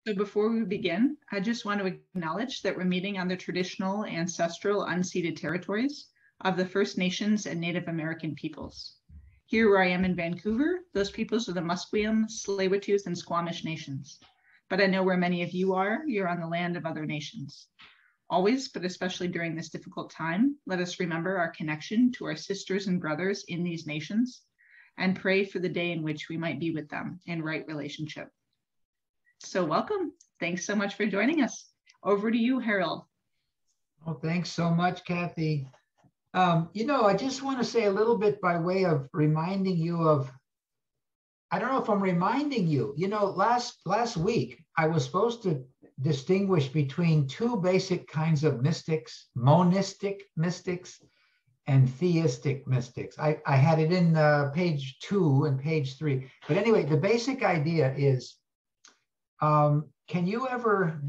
So before we begin, I just want to acknowledge that we're meeting on the traditional, ancestral, unceded territories of the First Nations and Native American peoples. Here where I am in Vancouver, those peoples are the Musqueam, Tsleil-Waututh, and Squamish nations. But I know where many of you are, you're on the land of other nations. Always, but especially during this difficult time, let us remember our connection to our sisters and brothers in these nations and pray for the day in which we might be with them in right relationship. So welcome. Thanks so much for joining us. Over to you, Harold. Well, thanks so much, Kathy. I just want to say a little bit by way of reminding you of, I don't know if I'm reminding you, last week, I was supposed to distinguish between two basic kinds of mystics, monistic mystics and theistic mystics. I had it in page 2 and page 3. But anyway, the basic idea is, can you ever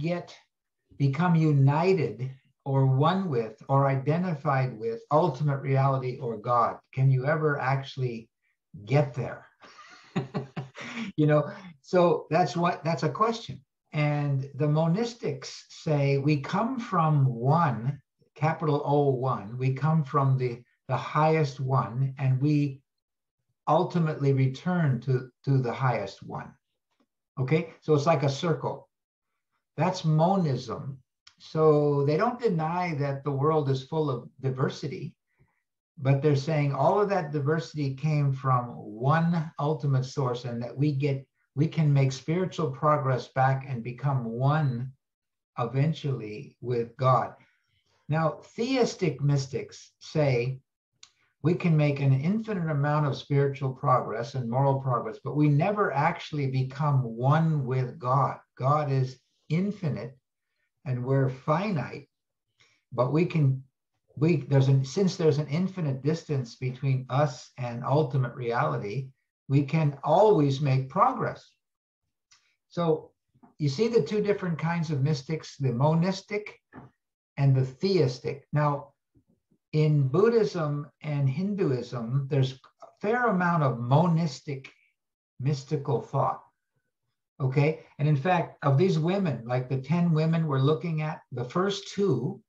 become united or one with or identified with ultimate reality or God? Can you ever actually get there? So that's a question. And the monistics say we come from one, capital O1, we come from the highest one, and we ultimately return to the highest one. Okay, so it's like a circle. That's monism. So they don't deny that the world is full of diversity, but they're saying all of that diversity came from one ultimate source, and that we can make spiritual progress back and become one eventually with God. Now, theistic mystics say we can make an infinite amount of spiritual progress and moral progress, but we never actually become one with God. God is infinite and we're finite, but since there's an infinite distance between us and ultimate reality, we can always make progress. So you see the two different kinds of mystics, the monistic and the theistic. Now, in Buddhism and Hinduism, there's a fair amount of monistic mystical thought. Okay, and in fact, of these women, like the 10 women we're looking at, the first two,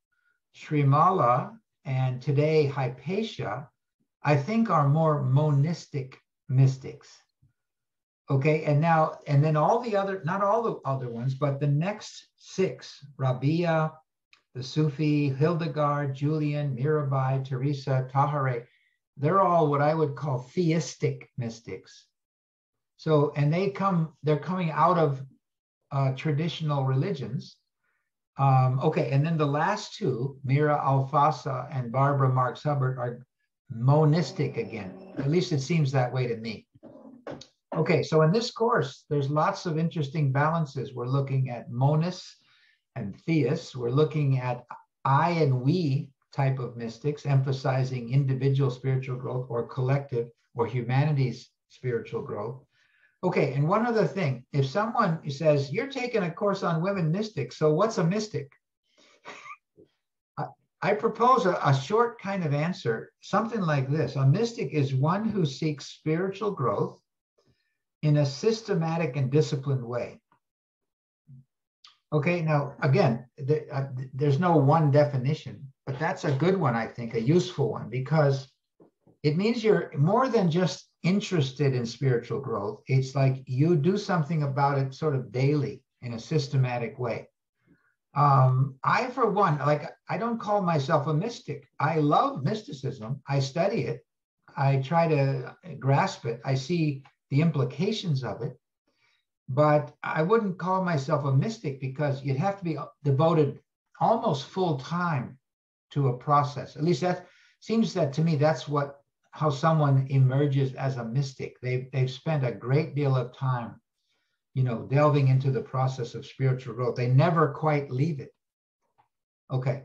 Srimala and today Hypatia, I think are more monistic mystics. Okay, and then all the other, not all the other ones, but the next 6, Rabia, the Sufi, Hildegard, Julian, Mirabai, Teresa, Tahirih, they're all what I would call theistic mystics. So, and they're coming out of traditional religions. Okay, and then the last two, Mirra Alfassa and Barbara Marx Hubbard, are monistic again. At least it seems that way to me. Okay, so in this course, there's lots of interesting balances. We're looking at monists and theists. We're looking at I and we type of mystics, emphasizing individual spiritual growth or collective or humanity's spiritual growth. Okay, and one other thing, if someone says, you're taking a course on women mystics, so what's a mystic? I propose a short kind of answer, something like this. A mystic is one who seeks spiritual growth in a systematic and disciplined way. Okay, now, again, there's no one definition, but that's a good one, I think, a useful one, because it means you're more than just interested in spiritual growth. It's like you do something about it sort of daily in a systematic way. I, for one, I don't call myself a mystic. I love mysticism. I study it. I try to grasp it. I see the implications of it. But I wouldn't call myself a mystic, because you'd have to be devoted almost full time to a process. At least that seems that to me, that's how someone emerges as a mystic. They've spent a great deal of time, delving into the process of spiritual growth. They never quite leave it. Okay.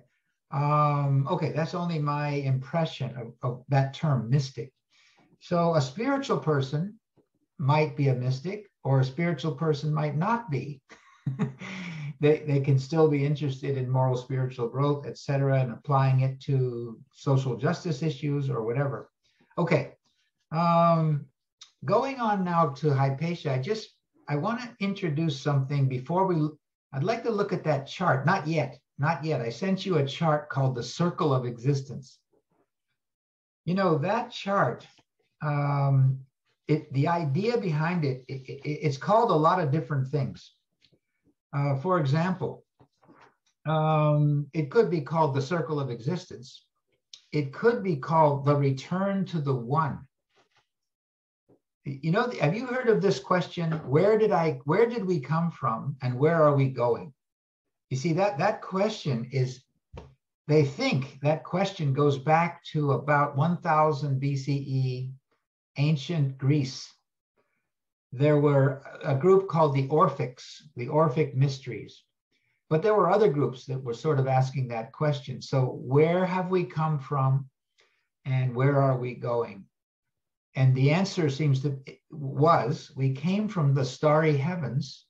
Okay, that's only my impression of that term, mystic. So a spiritual person might be a mystic, or a spiritual person might not be. They can still be interested in moral spiritual growth, etc., and applying it to social justice issues or whatever. Okay, going on now to Hypatia, I want to introduce something before I'd like to look at that chart. Not yet. I sent you a chart called the Circle of Existence. You know, that chart, the idea behind it, it's called a lot of different things. For example, it could be called the Circle of Existence. It could be called the Return to the One. You know, have you heard of this question? Where did we come from and where are we going? You see, that question is, they think that question goes back to about 1000 BCE, ancient Greece. There were a group called the Orphics, the Orphic mysteries. But there were other groups that were sort of asking that question. So where have we come from and where are we going? And the answer was, we came from the starry heavens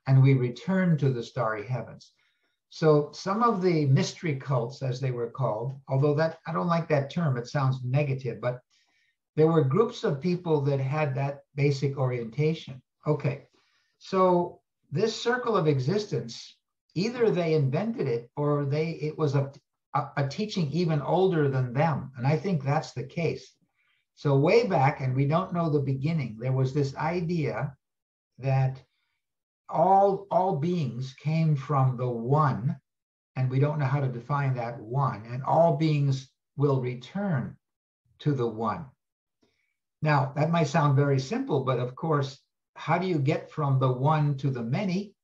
and we returned to the starry heavens. So some of the mystery cults, as they were called, although I don't like that term, it sounds negative, but there were groups of people that had that basic orientation. Okay, so this circle of existence, either they invented it or it was a teaching even older than them. And I think that's the case. So way back, and we don't know the beginning, there was this idea that all beings came from the one, and we don't know how to define that one, and all beings will return to the one. Now, that might sound very simple, but of course, how do you get from the one to the many?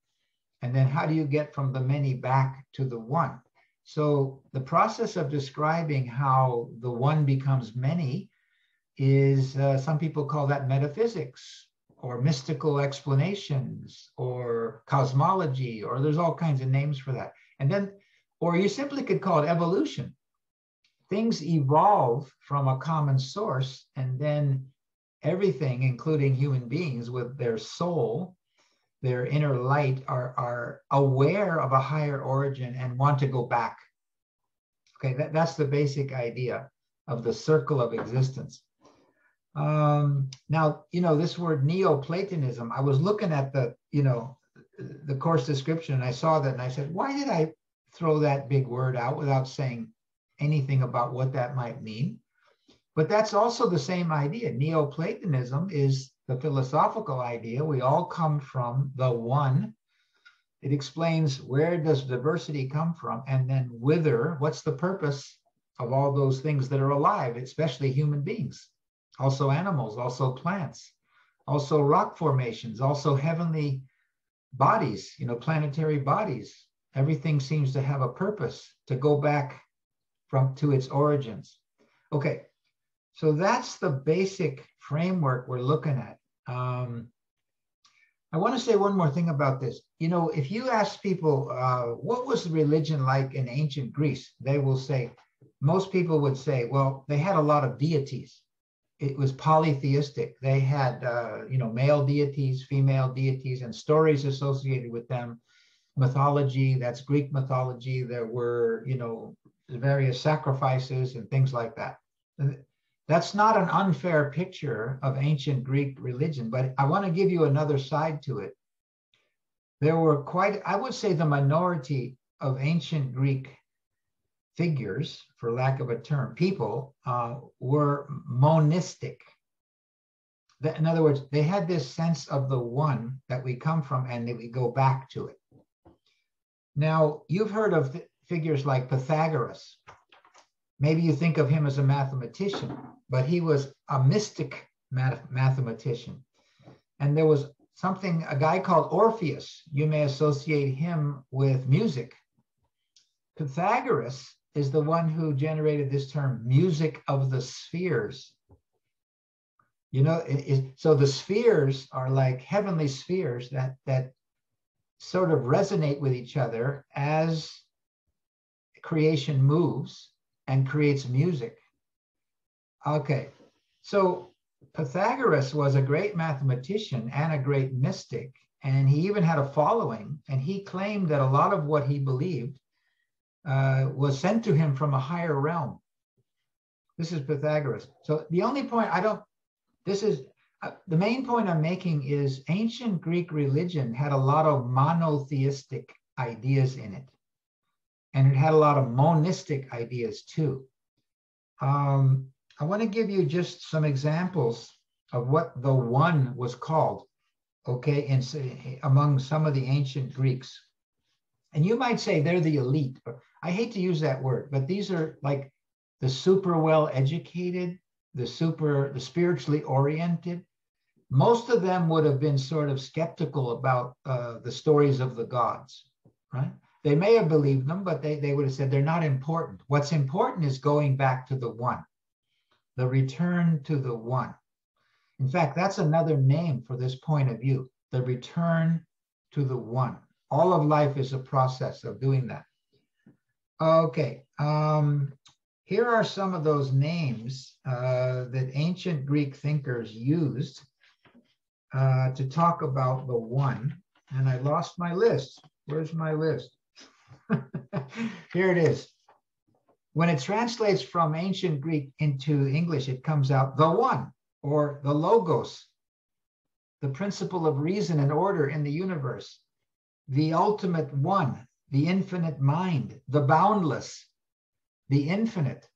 And then how do you get from the many back to the one? So the process of describing how the one becomes many is, some people call that metaphysics or mystical explanations or cosmology, or there's all kinds of names for that. And then, or you simply could call it evolution. Things evolve from a common source, and then everything, including human beings with their soul, their inner light, are aware of a higher origin and want to go back. Okay, that's the basic idea of the circle of existence. Now, you know, this word Neoplatonism, I was looking at the course description, and I saw that and I said, why did I throw that big word out without saying anything about what that might mean? But that's also the same idea. Neoplatonism is the philosophical idea. We all come from the one. It explains where does diversity come from, and then what's the purpose of all those things that are alive, especially human beings, also animals, also plants, also rock formations, also heavenly bodies, planetary bodies. Everything seems to have a purpose to go back to its origins. Okay, so that's the basic framework we're looking at. I want to say one more thing about this. If you ask people, what was religion like in ancient Greece? Most people would say, well, they had a lot of deities. It was polytheistic. They had, male deities, female deities, and stories associated with them. Mythology, that's Greek mythology. There were, various sacrifices and things like that. That's not an unfair picture of ancient Greek religion, but I want to give you another side to it. There were I would say the minority of ancient Greek figures, for lack of a term, people, were monistic. In other words, they had this sense of the one that we come from and that we go back to it. Now, you've heard of figures like Pythagoras. Maybe you think of him as a mathematician, but he was a mystic mathematician. And there was a guy called Orpheus. You may associate him with music. Pythagoras is the one who generated this term, music of the spheres. So the spheres are like heavenly spheres that sort of resonate with each other as creation moves and creates music. Okay, so Pythagoras was a great mathematician and a great mystic, and he even had a following, and he claimed that a lot of what he believed was sent to him from a higher realm. This is Pythagoras. So the only point The main point I'm making is ancient Greek religion had a lot of monotheistic ideas in it. And it had a lot of monistic ideas too. I want to give you just some examples of what the one was called, okay, among some of the ancient Greeks. And you might say they're the elite, but I hate to use that word, but these are like the super well-educated, the spiritually oriented. Most of them would have been sort of skeptical about the stories of the gods, right? They may have believed them, but they would have said they're not important. What's important is going back to the one, the return to the one. In fact, that's another name for this point of view, the return to the one. All of life is a process of doing that. Okay, here are some of those names that ancient Greek thinkers used to talk about the one. And I lost my list. Where's my list? Here it is. When it translates from ancient Greek into English, it comes out the one, or the logos, the principle of reason and order in the universe, the ultimate one, the infinite mind, the boundless, the infinite.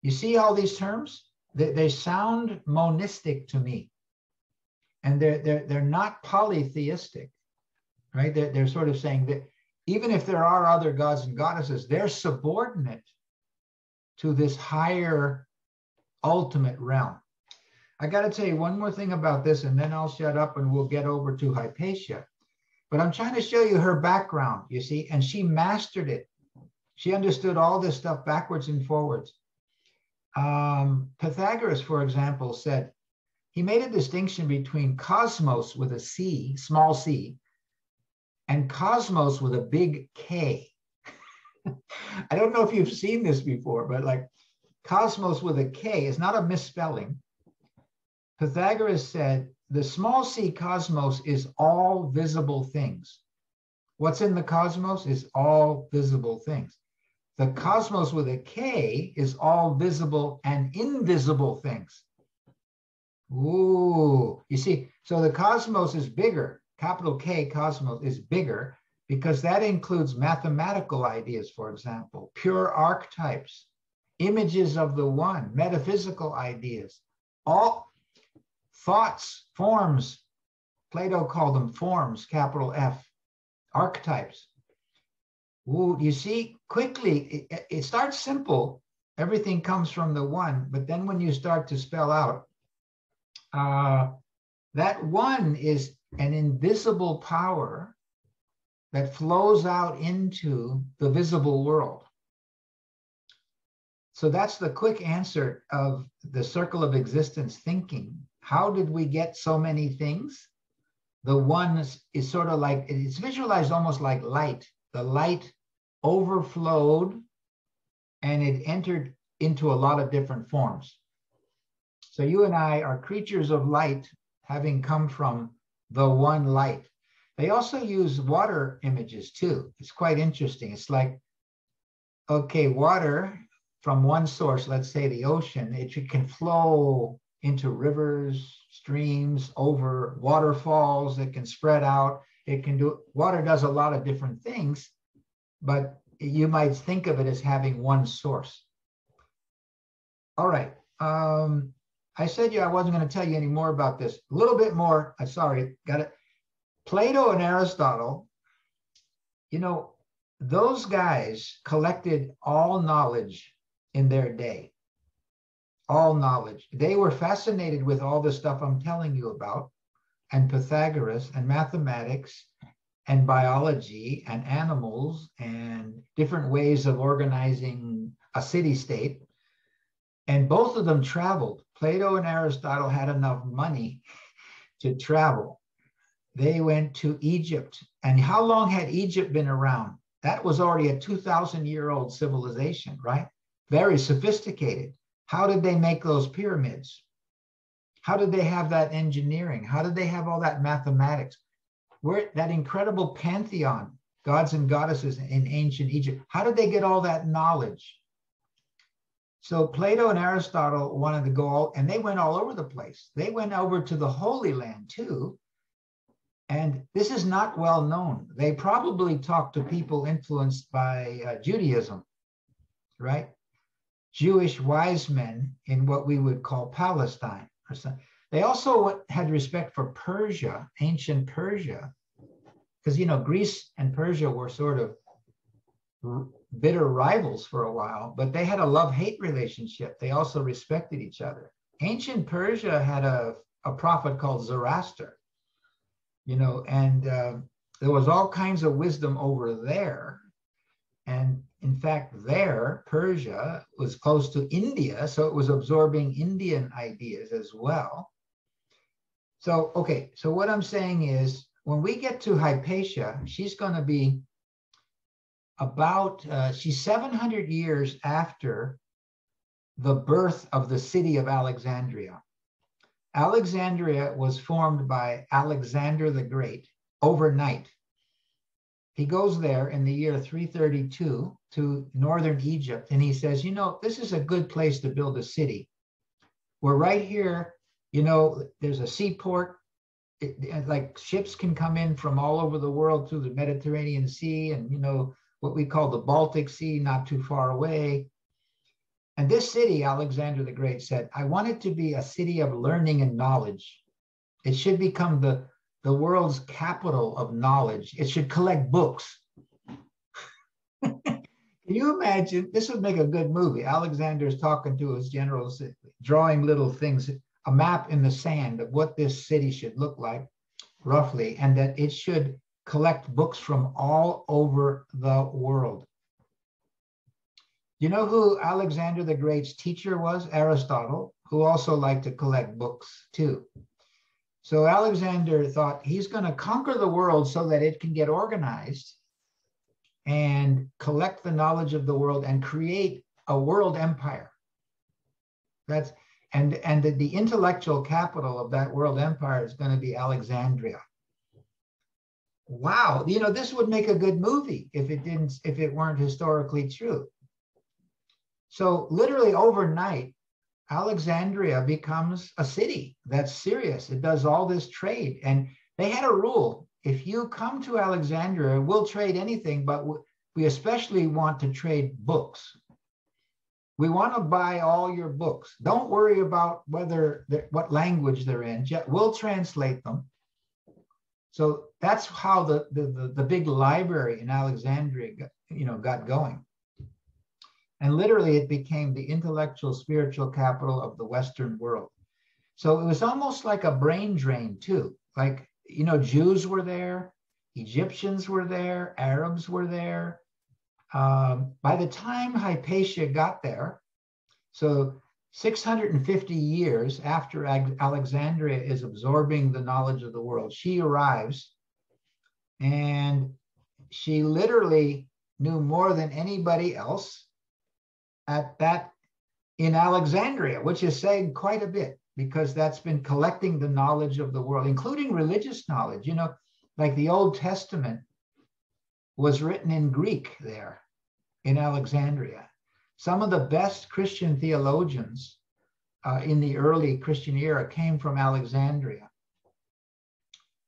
You see all these terms? They sound monistic to me. And they're not polytheistic, right? They're sort of saying that even if there are other gods and goddesses, they're subordinate to this higher ultimate realm. I got to tell you one more thing about this, and then I'll shut up and we'll get over to Hypatia. But I'm trying to show you her background, you see, and she mastered it. She understood all this stuff backwards and forwards. Pythagoras, for example, said, he made a distinction between cosmos with a C, small c, and cosmos with a big K. I don't know if you've seen this before, but like cosmos with a K is not a misspelling. Pythagoras said the small c cosmos is all visible things. What's in the cosmos is all visible things. The cosmos with a K is all visible and invisible things. Ooh, you see, so the cosmos is bigger. Capital K cosmos is bigger because that includes mathematical ideas, for example, pure archetypes, images of the one, metaphysical ideas, all thoughts, forms. Plato called them forms, capital F, archetypes. Ooh, you see, quickly, it starts simple. Everything comes from the one, but then when you start to spell out, that one is an invisible power that flows out into the visible world. So that's the quick answer of the circle of existence thinking. How did we get so many things? The one is sort of like, it's visualized almost like light. The light overflowed and it entered into a lot of different forms. So you and I are creatures of light, having come from the one light. They also use water images too. It's quite interesting. It's like, okay, water from one source, let's say the ocean, it can flow into rivers, streams, over waterfalls. It can spread out. It can do, water does a lot of different things, but you might think of it as having one source. All right. I said I wasn't going to tell you any more about this. A little bit more. Sorry, got it. Plato and Aristotle, you know, those guys collected all knowledge in their day. All knowledge. They were fascinated with all the stuff I'm telling you about, and Pythagoras and mathematics and biology and animals and different ways of organizing a city-state. And both of them traveled. Plato and Aristotle had enough money to travel. They went to Egypt. And how long had Egypt been around? That was already a 2,000-year-old civilization, right? Very sophisticated. How did they make those pyramids? How did they have that engineering? How did they have all that mathematics? Where that incredible pantheon, gods and goddesses in ancient Egypt, how did they get all that knowledge? So Plato and Aristotle wanted to go and they went all over the place. They went over to the Holy Land too. And this is not well known. They probably talked to people influenced by Judaism, right? Jewish wise men in what we would call Palestine. Or something. They also had respect for Persia, ancient Persia, because, you know, Greece and Persia were sort of bitter rivals for a while, but they had a love-hate relationship. They also respected each other. Ancient Persia had a prophet called Zoroaster, you know, and there was all kinds of wisdom over there. And in fact, there, Persia was close to India, so it was absorbing Indian ideas as well. So, okay, so what I'm saying is, when we get to Hypatia, she's going to be about, she's 700 years after the birth of the city of Alexandria. Alexandria was formed by Alexander the Great overnight. He goes there in the year 332 to northern Egypt, and he says, you know, this is a good place to build a city. We're right here, you know, there's a seaport. Like ships can come in from all over the world through the Mediterranean Sea and, you know, what we call the Baltic Sea, not too far away. And this city, Alexander the Great said, I want it to be a city of learning and knowledge. It should become the world's capital of knowledge. It should collect books. Can you imagine? This would make a good movie. Alexander's talking to his generals, drawing little things, a map in the sand of what this city should look like, roughly, and that it should collect books from all over the world. You know who Alexander the Great's teacher was? Aristotle, who also liked to collect books too. So Alexander thought he's going to conquer the world so that it can get organized and collect the knowledge of the world and create a world empire. And the intellectual capital of that world empire is going to be Alexandria. Wow, you know, this would make a good movie if it weren't historically true. So literally overnight, Alexandria becomes a city that's serious. It does all this trade. And they had a rule. If you come to Alexandria, we'll trade anything, but we especially want to trade books. We want to buy all your books. Don't worry about what language they're in. We'll translate them. So that's how the big library in Alexandria got going. And literally it became the intellectual, spiritual capital of the Western world. So it was almost like a brain drain too. Like, you know, Jews were there, Egyptians were there, Arabs were there. By the time Hypatia got there, so 650 years after Alexandria is absorbing the knowledge of the world, she arrives, and she literally knew more than anybody else in Alexandria, which is saying quite a bit, because that's been collecting the knowledge of the world, including religious knowledge. You know, like the Old Testament was written in Greek there in Alexandria. Some of the best Christian theologians in the early Christian era came from Alexandria.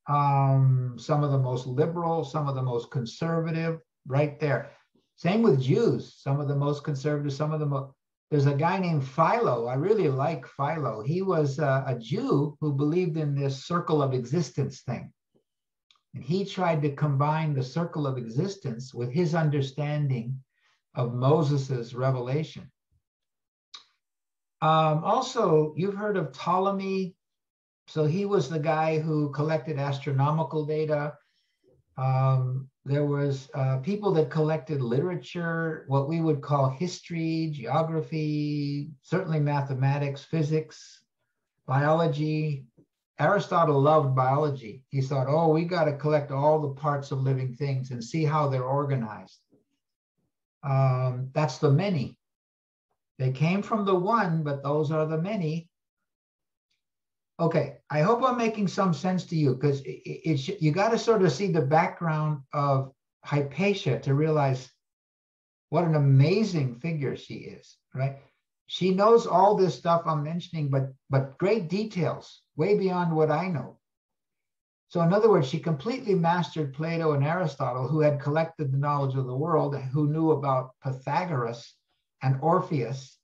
Some of the most liberal, some of the most conservative, right there. Same with Jews, some of the most conservative, some of the most. There's a guy named Philo. I really like Philo. He was a Jew who believed in this circle of existence thing. And he tried to combine the circle of existence with his understanding of Moses's revelation. Also, you've heard of Ptolemy. So he was the guy who collected astronomical data. There was people that collected literature, what we would call history, geography, certainly mathematics, physics, biology. Aristotle loved biology. He thought, oh, we got to collect all the parts of living things and see how they're organized. That's the many. They came from the one, but those are the many. Okay, I hope I'm making some sense to you, because you got to sort of see the background of Hypatia to realize what an amazing figure she is, right? She knows all this stuff I'm mentioning, but great details, way beyond what I know. So in other words, she completely mastered Plato and Aristotle, who had collected the knowledge of the world, who knew about Pythagoras and Orpheus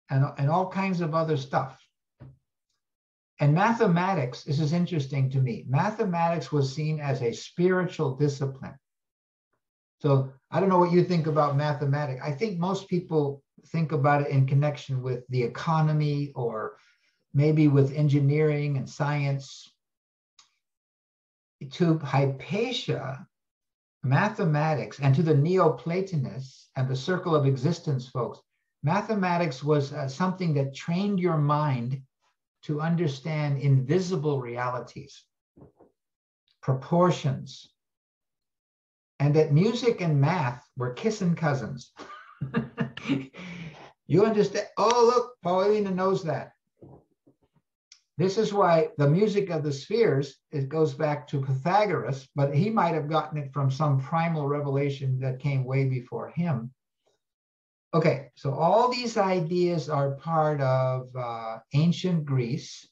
and all kinds of other stuff. And mathematics, this is interesting to me, mathematics was seen as a spiritual discipline. So I don't know what you think about mathematics. I think most people think about it in connection with the economy or maybe with engineering and science. To Hypatia, mathematics, and to the Neoplatonists and the circle of existence folks, mathematics was something that trained your mind to understand invisible realities, proportions, and that music and math were kissing cousins. You understand? Oh, look, Paulina knows that. This is why the music of the spheres, it goes back to Pythagoras, but he might have gotten it from some primal revelation that came way before him. Okay, so all these ideas are part of ancient Greece.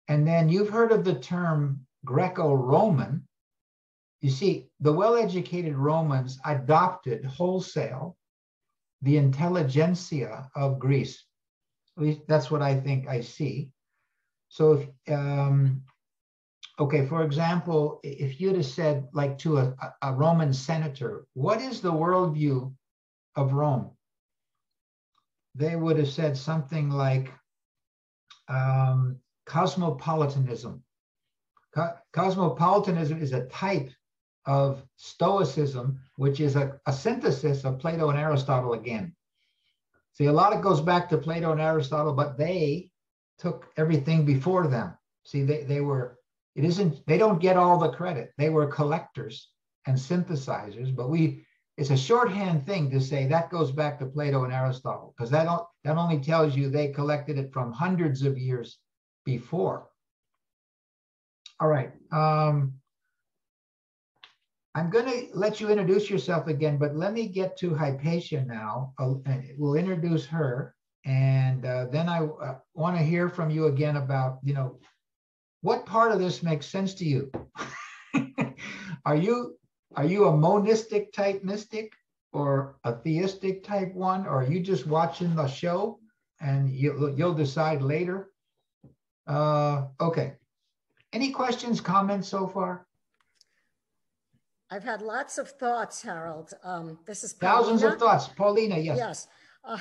And then you've heard of the term Greco-Roman. You see, the well-educated Romans adopted wholesale the intelligentsia of Greece. At least that's what I think I see. So, okay, for example, if you'd have said, like to a Roman senator, what is the worldview of Rome? They would have said something like cosmopolitanism. Cosmopolitanism is a type of Stoicism, which is a synthesis of Plato and Aristotle again. See, a lot of it goes back to Plato and Aristotle, but they took everything before them. See, they don't get all the credit. They were collectors and synthesizers, but it's a shorthand thing to say that goes back to Plato and Aristotle, because that only tells you they collected it from hundreds of years before. All right. I'm going to let you introduce yourself again, but let me get to Hypatia now. We'll introduce her. And then I want to hear from you again about, what part of this makes sense to you? Are you a monistic type mystic or a theistic type one? Or are you just watching the show and you'll decide later? Okay. Any questions, comments so far? I've had lots of thoughts, Harold. This is Thousands of thoughts. Paulina, yes. Yes.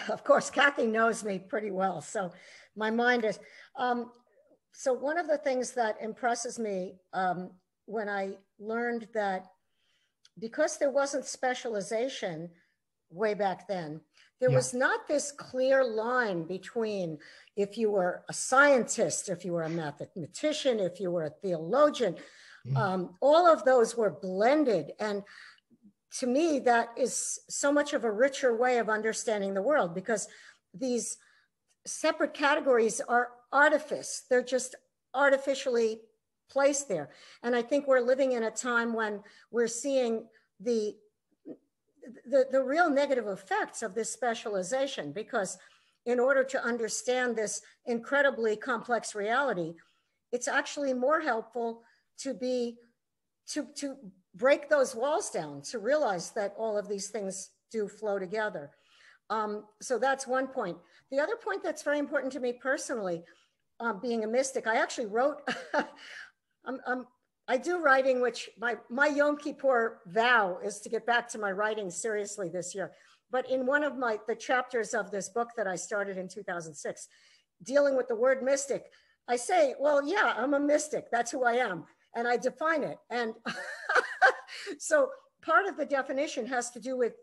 Of course, Kathy knows me pretty well, so my mind is. So one of the things that impresses me when I learned that because there wasn't specialization way back then, there was not this clear line between if you were a scientist, if you were a mathematician, if you were a theologian, all of those were blended. And to me, that is so much of a richer way of understanding the world, because these separate categories are artifice. They're just artificially placed there. And I think we're living in a time when we're seeing the real negative effects of this specialization, because in order to understand this incredibly complex reality, it's actually more helpful to break those walls down, to realize that all of these things do flow together. So that's one point. The other point that's very important to me personally, being a mystic, I actually wrote, I do writing, which my Yom Kippur vow is to get back to my writing seriously this year. But in one of the chapters of this book that I started in 2006, dealing with the word mystic, I say, well, yeah, I'm a mystic. That's who I am. And I define it. And so part of the definition has to do with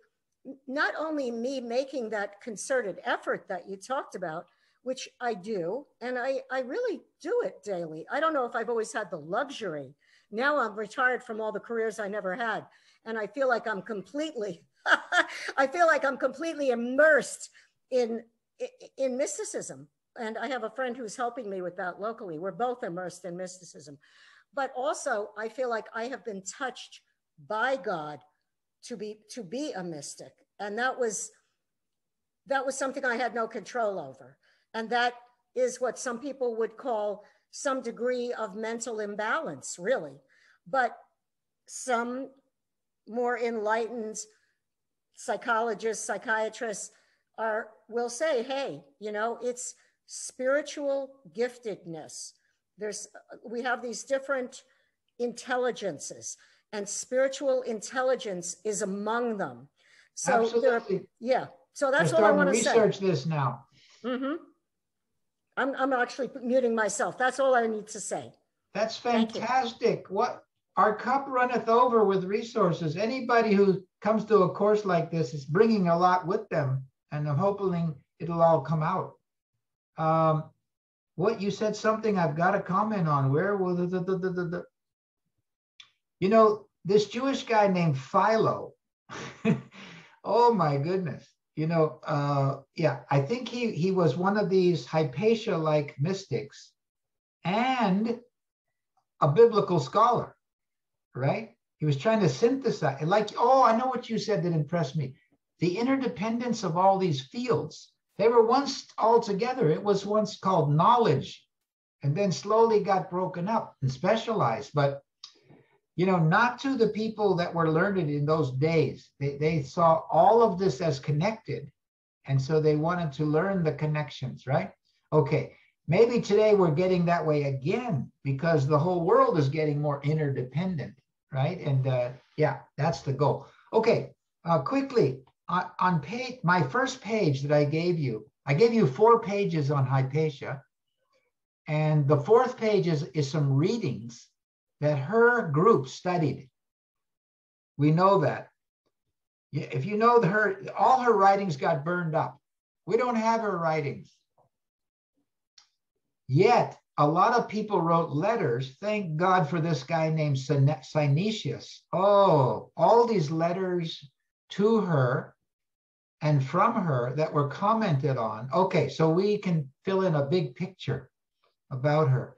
not only me making that concerted effort that you talked about, which I do, and I really do it daily. I don't know if I've always had the luxury. Now I'm retired from all the careers I never had. And I feel like I'm completely, immersed in mysticism. And I have a friend who's helping me with that locally. We're both immersed in mysticism. But also, I feel like I have been touched by God to be a mystic. And that was that was something I had no control over. And that is what some people would call some degree of mental imbalance, really. But some more enlightened psychologists, psychiatrists will say, hey, you know, it's spiritual giftedness. We have these different intelligences, and spiritual intelligence is among them. So absolutely. Yeah. So that's all I want to say. Research this now. Mm-hmm. I'm actually muting myself. That's all I need to say. That's fantastic. What, our cup runneth over with resources. Anybody who comes to a course like this is bringing a lot with them, and I'm hoping it'll all come out. What you said, something I've got to comment on. Where will you know, this Jewish guy named Philo? Oh my goodness. You know, yeah, I think he was one of these Hypatia-like mystics and a biblical scholar, right? He was trying to synthesize, like, oh, I know what you said that impressed me. The interdependence of all these fields. They were once all together. It was once called knowledge, and then slowly got broken up and specialized. But, you know, not to the people that were learned in those days. They saw all of this as connected. And so they wanted to learn the connections, right? Okay, maybe today we're getting that way again because the whole world is getting more interdependent, right? And yeah, that's the goal. Okay, quickly, on my first page that I gave you 4 pages on Hypatia. And the 4th page is some readings that her group studied. We know that. If you know all her writings got burned up. We don't have her writings. Yet, a lot of people wrote letters. Thank God for this guy named Synesius. Oh, all these letters to her and from her that were commented on. Okay, so we can fill in a big picture about her.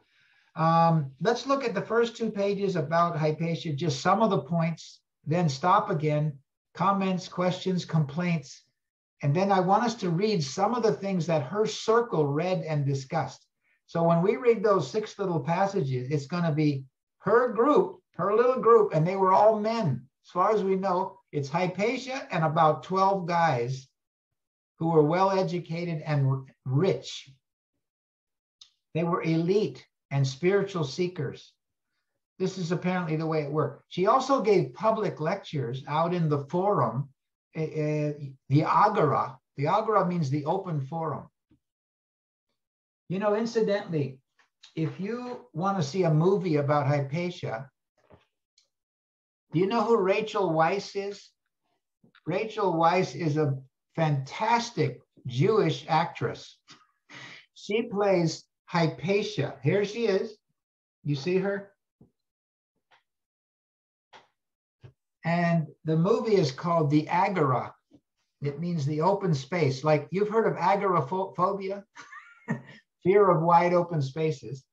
Let's look at the first 2 pages about Hypatia, just some of the points, then stop again, comments, questions, complaints. And then I want us to read some of the things that her circle read and discussed. So when we read those 6 little passages, it's going to be her group, her little group, and they were all men. As far as we know, it's Hypatia and about 12 guys who were well-educated and rich. They were elite and spiritual seekers. This is apparently the way it worked. She also gave public lectures out in the forum, the agora. The agora means the open forum. You know, incidentally, if you want to see a movie about Hypatia, do you know who Rachel Weiss is? Rachel Weiss is a fantastic Jewish actress. She plays Hypatia. Here she is. You see her? And the movie is called The Agora. It means the open space. Like, you've heard of agoraphobia, fear of wide open spaces.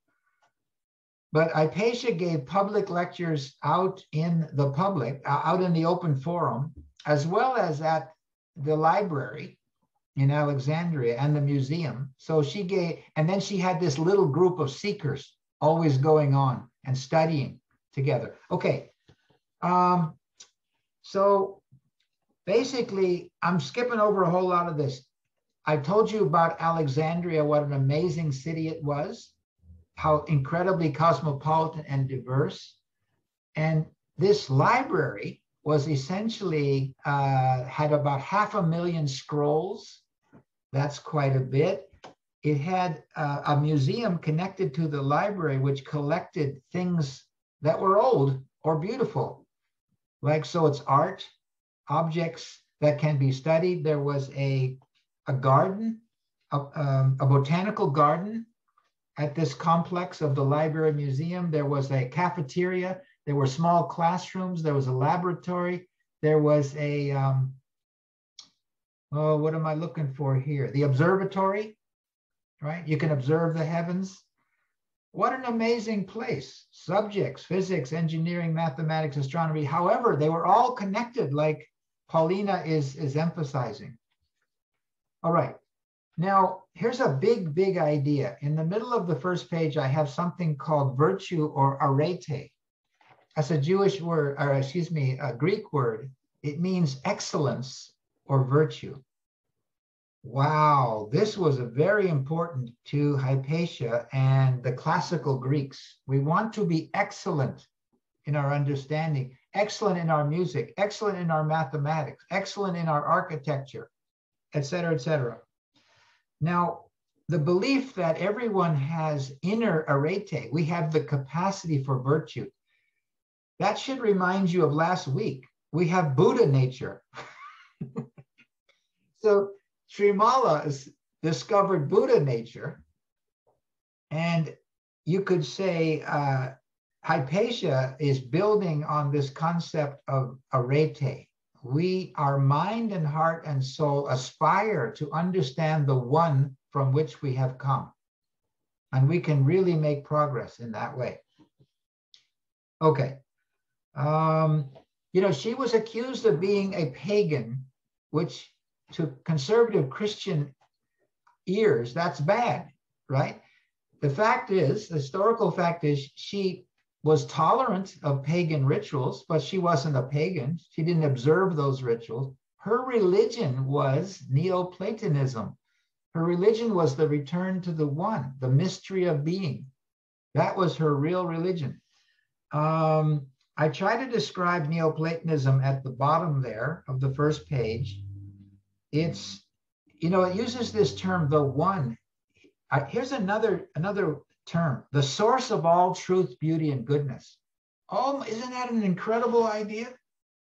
But Hypatia gave public lectures out in the public, out in the open forum, as well as at the library in Alexandria and the museum. So she gave, and then she had this little group of seekers always going on and studying together. Okay. So basically, I'm skipping over a whole lot of this. I told you about Alexandria, what an amazing city it was, how incredibly cosmopolitan and diverse. And this library was essentially, had about 500,000 scrolls. That's quite a bit. It had a museum connected to the library, which collected things that were old or beautiful. Like, so it's art, objects that can be studied. There was a garden, a botanical garden at this complex of the library museum. There was a cafeteria. There were small classrooms. There was a laboratory. There was a, oh, what am I looking for here? The observatory, right? You can observe the heavens. What an amazing place. Subjects, physics, engineering, mathematics, astronomy. However, they were all connected, like Paulina is emphasizing. All right. Now, here's a big, big idea. In the middle of the first page, I have something called virtue or arete. That's a Jewish word, or excuse me, a Greek word. It means excellence or virtue. Wow, this was very important to Hypatia and the classical Greeks. We want to be excellent in our understanding, excellent in our music, excellent in our mathematics, excellent in our architecture, et cetera, et cetera. Now, the belief that everyone has inner arete, we have the capacity for virtue, that should remind you of last week. We have Buddha nature. So Srimala has discovered Buddha nature, and you could say Hypatia is building on this concept of arete. Our mind and heart and soul aspire to understand the one from which we have come. And we can really make progress in that way. Okay. She was accused of being a pagan, which to conservative Christian ears, that's bad, right? The historical fact is she was tolerant of pagan rituals, but she wasn't a pagan. She didn't observe those rituals. Her religion was Neoplatonism. Her religion was the return to the one, the mystery of being. That was her real religion. I try to describe Neoplatonism at the bottom there of the first page. It uses this term, the one. Here's another term, the source of all truth, beauty, and goodness. Oh, isn't that an incredible idea?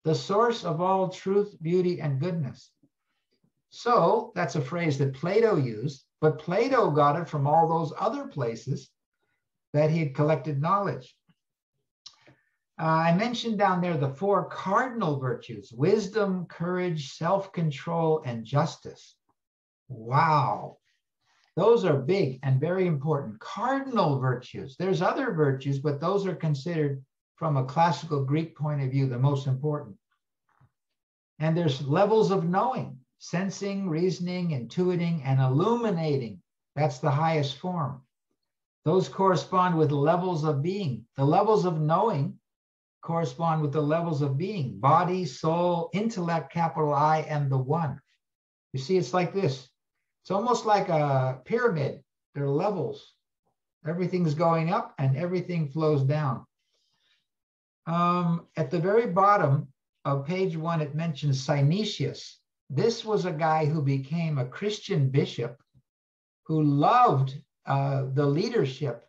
The source of all truth, beauty, and goodness. So that's a phrase that Plato used, but Plato got it from all those other places that he had collected knowledge. I mentioned down there the 4 cardinal virtues: wisdom, courage, self-control, and justice. Wow. Those are big and very important. Cardinal virtues. There's other virtues, but those are considered from a classical Greek point of view the most important. And there's levels of knowing: sensing, reasoning, intuiting, and illuminating. That's the highest form. Those correspond with levels of being. The levels of knowing correspond with the levels of being: body, soul, intellect, capital I, and the one. You see, it's like this. It's almost like a pyramid. There are levels. Everything's going up and everything flows down. At the very bottom of page 1, it mentions Synesius. This was a guy who became a Christian bishop who loved the leadership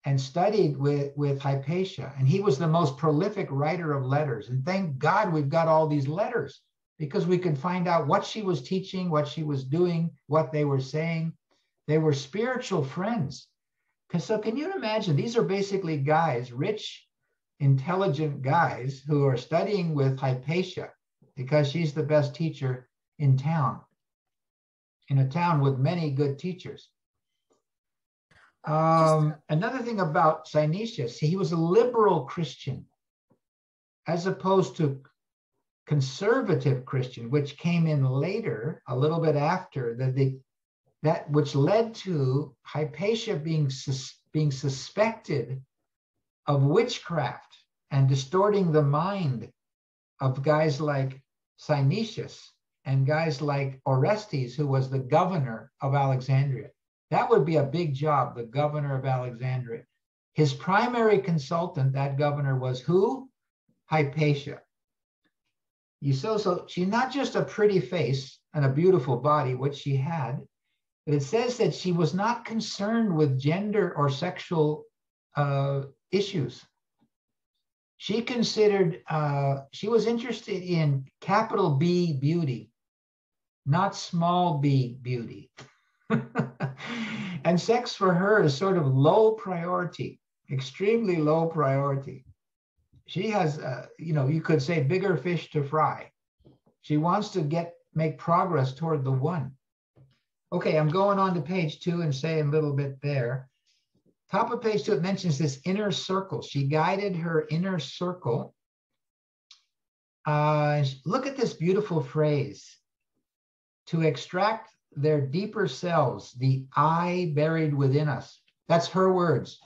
and studied with Hypatia. And he was the most prolific writer of letters. And thank God we've got all these letters, because we could find out what she was teaching, what she was doing, what they were saying. They were spiritual friends. So can you imagine? These are basically guys, rich, intelligent guys who are studying with Hypatia because she's the best teacher in town, in a town with many good teachers. Another thing about Synesius, he was a liberal Christian, as opposed to conservative Christian, which came in later, a little bit after, that which led to Hypatia being suspected of witchcraft and distorting the mind of guys like Synesius and guys like Orestes, who was the governor of Alexandria. That would be a big job, the governor of Alexandria. His primary consultant, that governor, was who? Hypatia. So she's not just a pretty face and a beautiful body, which she had, but it says that she was not concerned with gender or sexual issues. She considered, she was interested in capital B beauty, not small b beauty. And sex for her is sort of low priority, extremely low priority. She has, you could say bigger fish to fry. She wants to make progress toward the one. Okay, I'm going on to page 2 and saying a little bit there. Top of page 2, it mentions this inner circle. She guided her inner circle. Look at this beautiful phrase: to extract their deeper selves, the I buried within us. That's her words.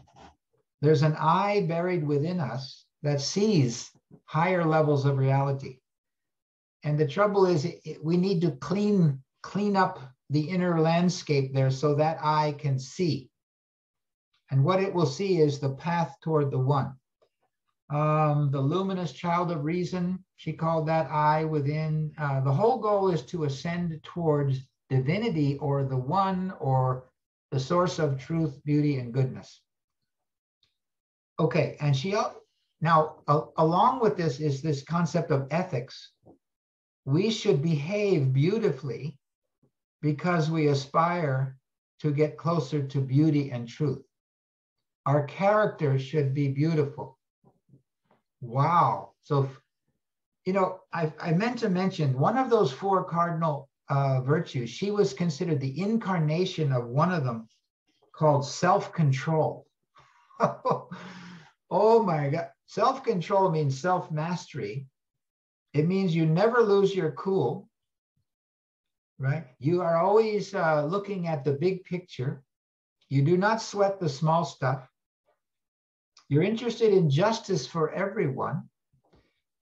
There's an I buried within us that sees higher levels of reality. And the trouble is we need to clean up the inner landscape there so that I can see. And what it will see is the path toward the one. The luminous child of reason, she called that I within. The whole goal is to ascend towards divinity or the one or the source of truth, beauty, and goodness. Okay, and now along with this is this concept of ethics. We should behave beautifully because we aspire to get closer to beauty and truth. Our character should be beautiful. Wow. So, I meant to mention one of those four cardinal virtues. She was considered the incarnation of one of them called self-control. Oh my God. Self-control means self-mastery. It means you never lose your cool, right? You are always looking at the big picture. You do not sweat the small stuff. You're interested in justice for everyone.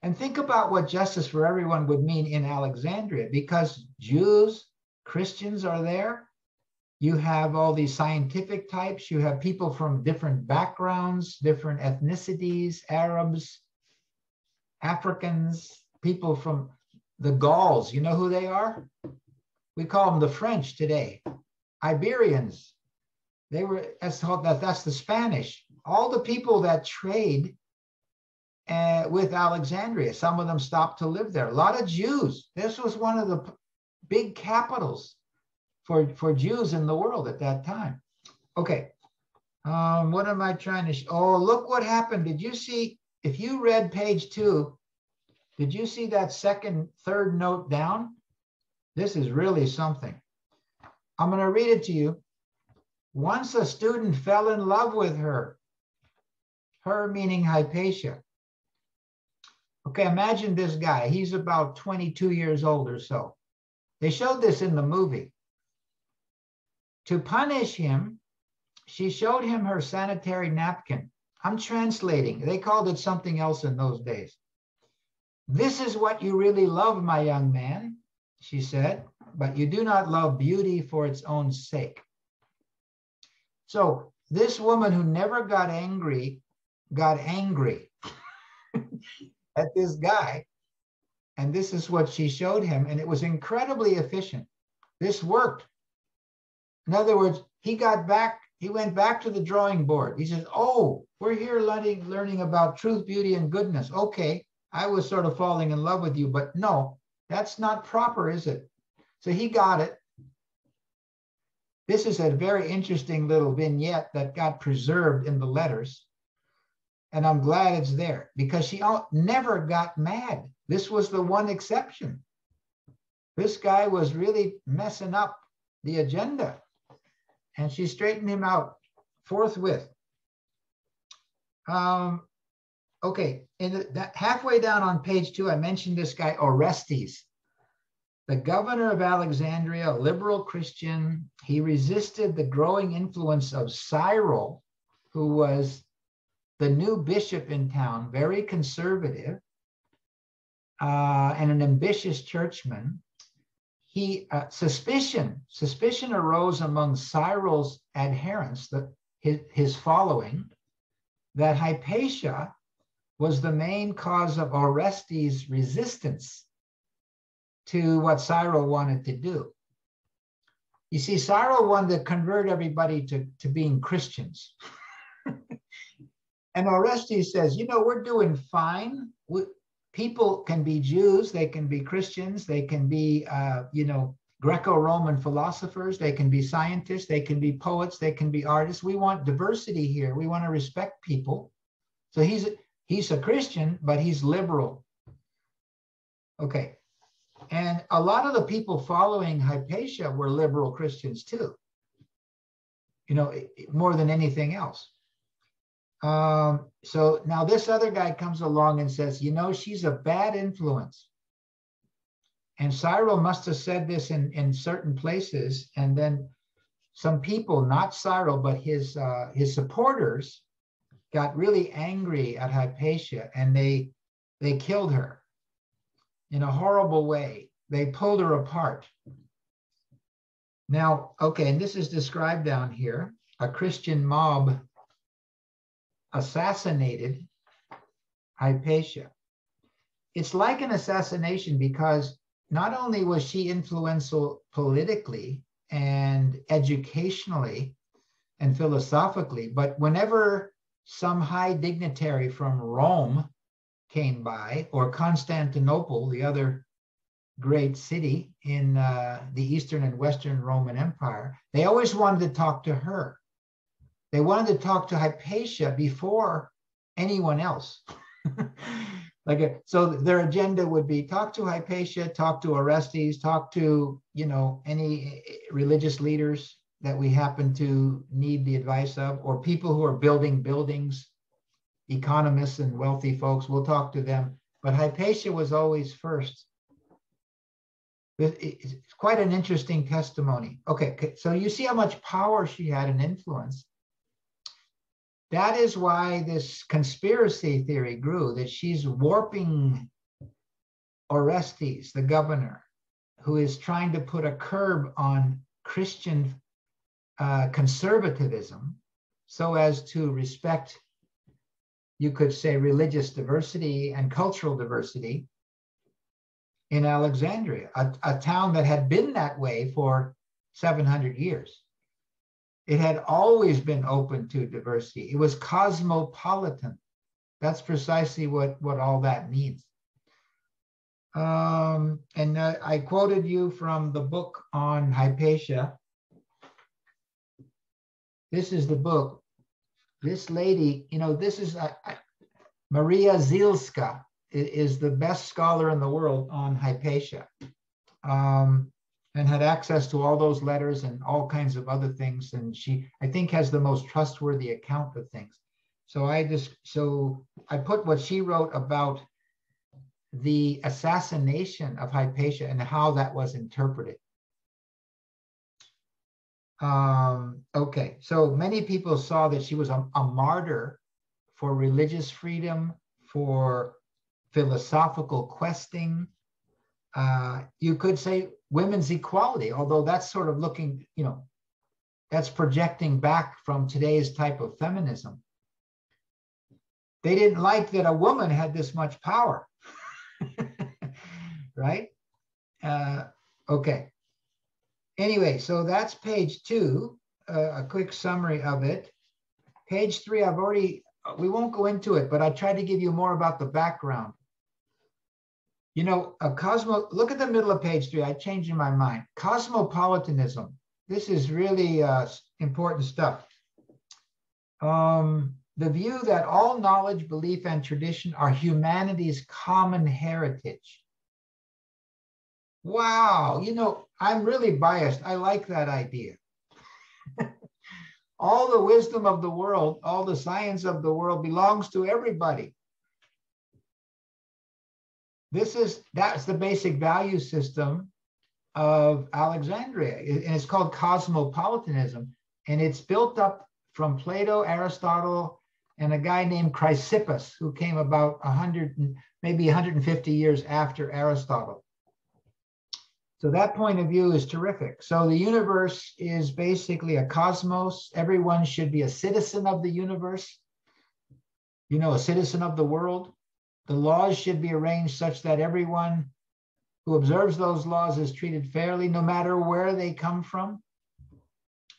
And think about what justice for everyone would mean in Alexandria, because Jews, Christians are there. You have all these scientific types. You have people from different backgrounds, different ethnicities, Arabs, Africans, people from the Gauls. You know who they are? We call them the French today. Iberians. That's the Spanish. All the people that trade with Alexandria, some of them stopped to live there. A lot of Jews. This was one of the big capitals for Jews in the world at that time. Okay, what am I trying to show? Oh, look what happened. Did you see, if you read page 2, did you see that third note down? This is really something. I'm going to read it to you. Once a student fell in love with her. Her meaning Hypatia. Okay, imagine this guy. He's about 22 years old or so. They showed this in the movie. To punish him, she showed him her sanitary napkin. I'm translating. They called it something else in those days. This is what you really love, my young man, she said, but you do not love beauty for its own sake. So this woman who never got angry at this guy. And this is what she showed him. And it was incredibly efficient. This worked. In other words, he went back to the drawing board. He says, oh, we're here learning about truth, beauty, and goodness. Okay, I was sort of falling in love with you, but no, that's not proper, is it? So he got it. This is a very interesting little vignette that got preserved in the letters. And I'm glad it's there because she never got mad. This was the one exception. This guy was really messing up the agenda. And she straightened him out forthwith. Okay, halfway down on page 2, I mentioned this guy Orestes, the governor of Alexandria, a liberal Christian. He resisted the growing influence of Cyril, who was the new bishop in town, very conservative, and an ambitious churchman. Suspicion arose among Cyril's adherents, his following, that Hypatia was the main cause of Orestes' resistance to what Cyril wanted to do. You see, Cyril wanted to convert everybody to being Christians. And Orestes says, we're doing fine. People can be Jews, they can be Christians, they can be, Greco-Roman philosophers, they can be scientists, they can be poets, they can be artists. We want diversity here. We want to respect people. So he's a Christian, but he's liberal. Okay. And a lot of the people following Hypatia were liberal Christians too, more than anything else. So now this other guy comes along and says, she's a bad influence. And Cyril must have said this in certain places. And then some people, not Cyril, but his supporters, got really angry at Hypatia, and they killed her in a horrible way. They pulled her apart. Now, okay, and this is described down here. A Christian mob assassinated Hypatia. It's like an assassination because not only was she influential politically and educationally and philosophically, but whenever some high dignitary from Rome came by, or Constantinople, the other great city in the Eastern and Western Roman Empire, they always wanted to talk to her. They wanted to talk to Hypatia before anyone else. So their agenda would be talk to Hypatia, talk to Orestes, talk to, any religious leaders that we happen to need the advice of, or people who are building buildings, economists and wealthy folks. We'll talk to them. But Hypatia was always first. It's quite an interesting testimony. Okay, so you see how much power she had and influence. That is why this conspiracy theory grew, that she's warping Orestes, the governor, who is trying to put a curb on Christian conservatism so as to respect, you could say, religious diversity and cultural diversity in Alexandria, a town that had been that way for 700 years. It had always been open to diversity. It was cosmopolitan. That's precisely what all that means. And I quoted you from the book on Hypatia. This is the book. This lady, this is Maria Zielska is the best scholar in the world on Hypatia. And had access to all those letters and all kinds of other things. And she, I think, has the most trustworthy account of things. So I put what she wrote about the assassination of Hypatia and how that was interpreted. Okay, so many people saw that she was a martyr for religious freedom, for philosophical questing. You could say women's equality, although that's sort of looking, that's projecting back from today's type of feminism. They didn't like that a woman had this much power, right? Okay. Anyway, so that's page 2, a quick summary of it. Page 3, we won't go into it, but I tried to give you more about the background. Look at the middle of page 3. I changed in my mind. Cosmopolitanism. This is really important stuff. The view that all knowledge, belief, and tradition are humanity's common heritage. Wow, I'm really biased. I like that idea. All the wisdom of the world, all the science of the world belongs to everybody. That's the basic value system of Alexandria, and it's called cosmopolitanism, and it's built up from Plato, Aristotle, and a guy named Chrysippus, who came about 150 years after Aristotle. So that point of view is terrific. So the universe is basically a cosmos. Everyone should be a citizen of the universe, a citizen of the world. The laws should be arranged such that everyone who observes those laws is treated fairly, no matter where they come from.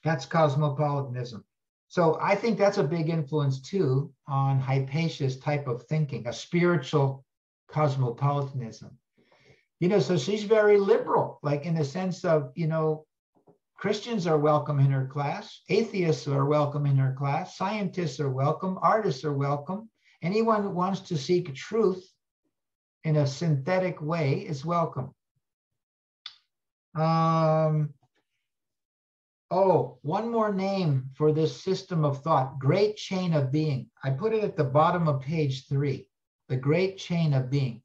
That's cosmopolitanism. So I think that's a big influence too on Hypatia's type of thinking, a spiritual cosmopolitanism. So she's very liberal, like in the sense of, Christians are welcome in her class, atheists are welcome in her class, scientists are welcome, artists are welcome. Anyone who wants to seek truth in a synthetic way is welcome. One more name for this system of thought, great chain of being. I put it at the bottom of page 3, the great chain of being.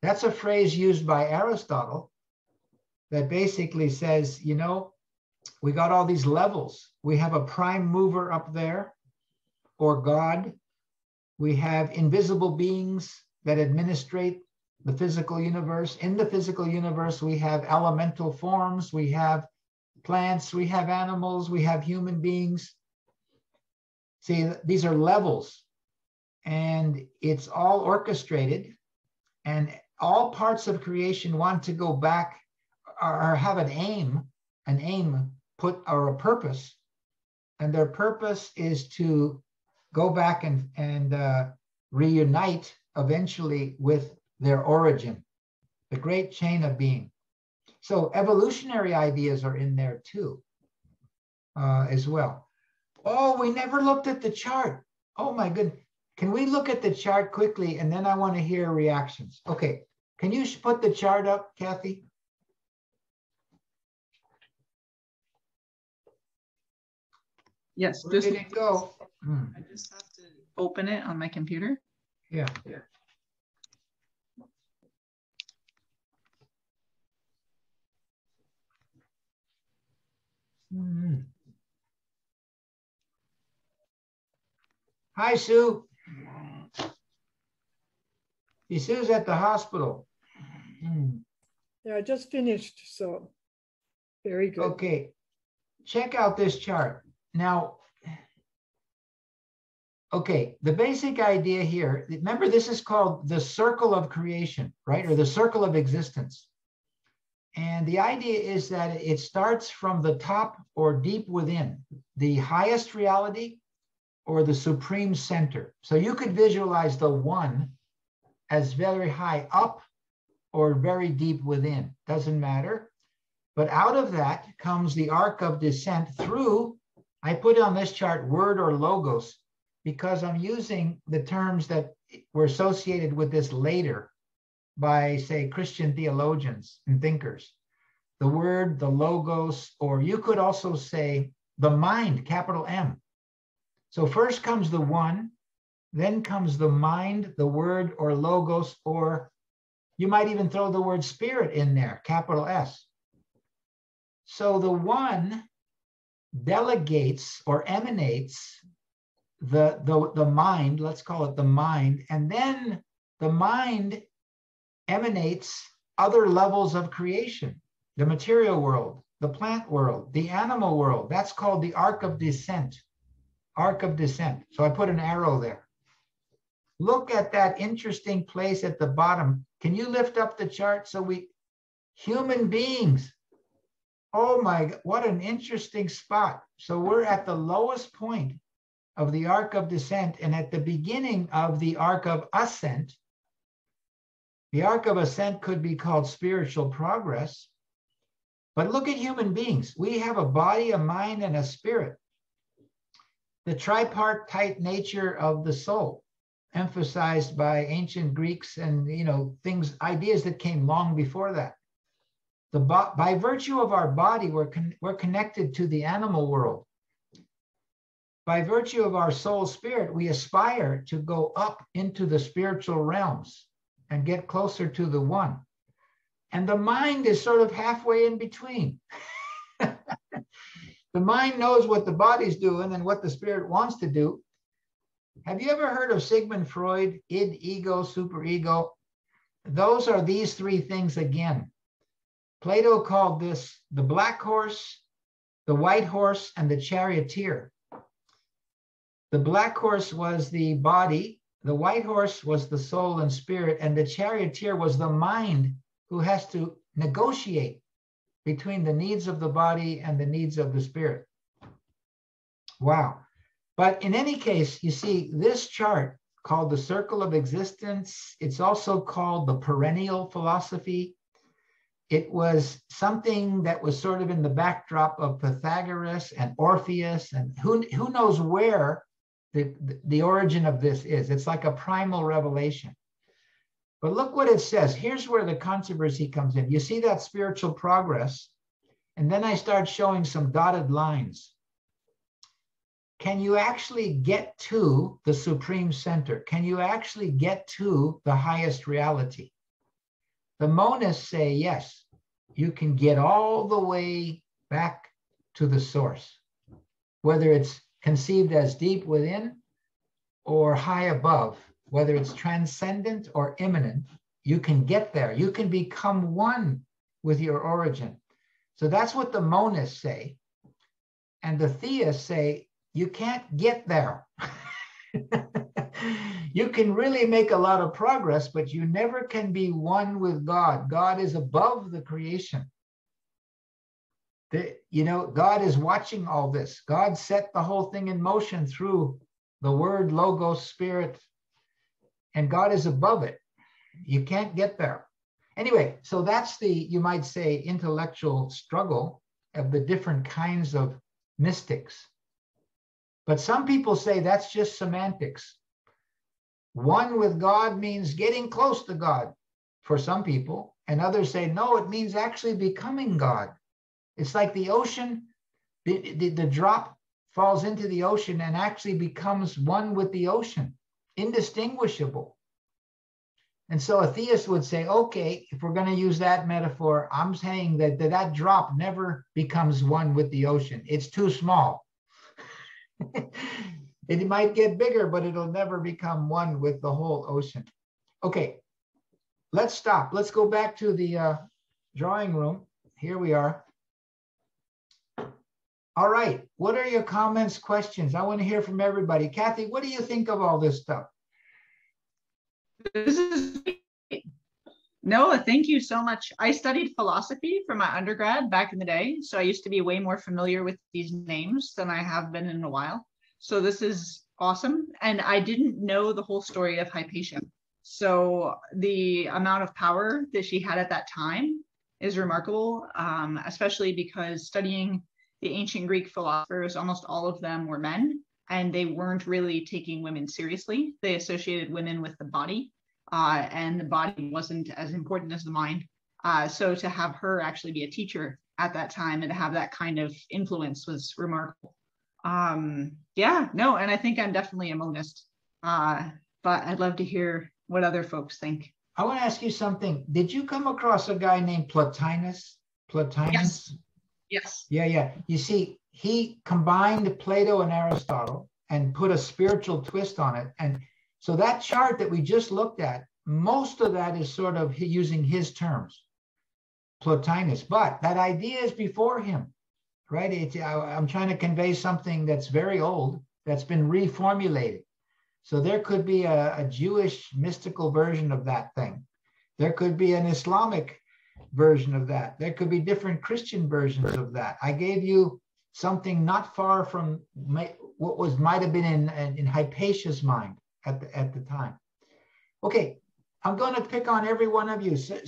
That's a phrase used by Aristotle that basically says, you know, we got all these levels. We have a prime mover up there, or God. We have invisible beings that administrate the physical universe. In the physical universe, we have elemental forms, we have plants, we have animals, we have human beings. See, these are levels, and it's all orchestrated, and all parts of creation want to go back or have an aim put, or a purpose, and their purpose is to go back and reunite eventually with their origin, the great chain of being. So evolutionary ideas are in there too, as well. Oh, we never looked at the chart. Oh my goodness. Can we look at the chart quickly, and then I want to hear reactions. Okay, can you put the chart up, Kathy? Yes. Where did it go? I just have to open it on my computer. Yeah. Hi, Sue. Sue's at the hospital. Yeah, I just finished, so very good. Okay, check out this chart. Now, okay, the basic idea here, remember this is called the circle of creation, right? Or the circle of existence. And the idea is that it starts from the top or deep within, the highest reality or the supreme center. So you could visualize the one as very high up or very deep within, doesn't matter. But out of that comes the arc of descent through, I put on this chart word or logos, because I'm using the terms that were associated with this later by, say, Christian theologians and thinkers. The word, the logos, or you could also say the mind, capital M. So first comes the one, then comes the mind, the word, or logos, or you might even throw the word spirit in there, capital S. So the one delegates or emanates the mind, let's call it the mind, and then the mind emanates other levels of creation, the material world, the plant world, the animal world. That's called the arc of descent, arc of descent. So I put an arrow there. Look at that interesting place at the bottom. Can you lift up the chart so human beings. Oh my, what an interesting spot. So we're at the lowest point of the arc of descent and at the beginning of the arc of ascent. The arc of ascent could be called spiritual progress. But look at human beings. We have a body, a mind, and a spirit. The tripartite nature of the soul, emphasized by ancient Greeks and things, ideas that came long before that. By virtue of our body, we're connected to the animal world. By virtue of our soul spirit, we aspire to go up into the spiritual realms and get closer to the one. And the mind is sort of halfway in between. The mind knows what the body's doing and what the spirit wants to do. Have you ever heard of Sigmund Freud, id, ego, superego? Those are these three things again. Plato called this the black horse, the white horse, and the charioteer. The black horse was the body, the white horse was the soul and spirit, and the charioteer was the mind who has to negotiate between the needs of the body and the needs of the spirit. Wow. But in any case, you see this chart called the circle of existence. It's also called the perennial philosophy. It was something that was sort of in the backdrop of Pythagoras and Orpheus, and who knows where the origin of this is. It's like a primal revelation. But look what it says. Here's where the controversy comes in. You see that spiritual progress, and then I start showing some dotted lines. Can you actually get to the supreme center? Can you actually get to the highest reality? The monists say yes. you can get all the way back to the source, whether it's conceived as deep within or high above, whether it's transcendent or immanent, you can get there. You can become one with your origin. So that's what the monists say. And the theists say, you can't get there. You can really make a lot of progress, but you never can be one with God. God is above the creation. God is watching all this. God set the whole thing in motion through the word, logos, spirit, and God is above it. You can't get there. Anyway, so that's the, you might say, intellectual struggle of the different kinds of mystics. But some people say that's just semantics. One with God means getting close to God for some people, and others say, no, it means actually becoming God. It's like the ocean, the drop falls into the ocean and actually becomes one with the ocean, indistinguishable. And so a theist would say, okay, if we're going to use that metaphor, I'm saying that drop never becomes one with the ocean. It's too small. It might get bigger, but it'll never become one with the whole ocean. Okay, let's stop. Let's go back to the drawing room. Here we are. All right, what are your comments, questions? I want to hear from everybody. Kathy, what do you think of all this stuff? This is great. Noah, thank you so much. I studied philosophy for my undergrad back in the day, so I used to be way more familiar with these names than I have been in a while. So this is awesome. And I didn't know the whole story of Hypatia. So the amount of power that she had at that time is remarkable, especially because studying the ancient Greek philosophers, almost all of them were men, and they weren't really taking women seriously. They associated women with the body, and the body wasn't as important as the mind. So to have her actually be a teacher at that time and to have that kind of influence was remarkable. Yeah, no, and I think I'm definitely a monist, but I'd love to hear what other folks think. I want to ask you something. Did you come across a guy named Plotinus? Yes. Yes. Yeah. You see, he combined Plato and Aristotle and put a spiritual twist on it. And so that chart that we just looked at, most of that is sort of using his terms, Plotinus. But that idea is before him, right? I'm trying to convey something that's very old, that's been reformulated. So there could be a Jewish mystical version of that thing. There could be an Islamic version of that. There could be different Christian versions of that. I gave you something not far from what might have been in Hypatia's mind at the time. Okay, I'm going to pick on every one of you. So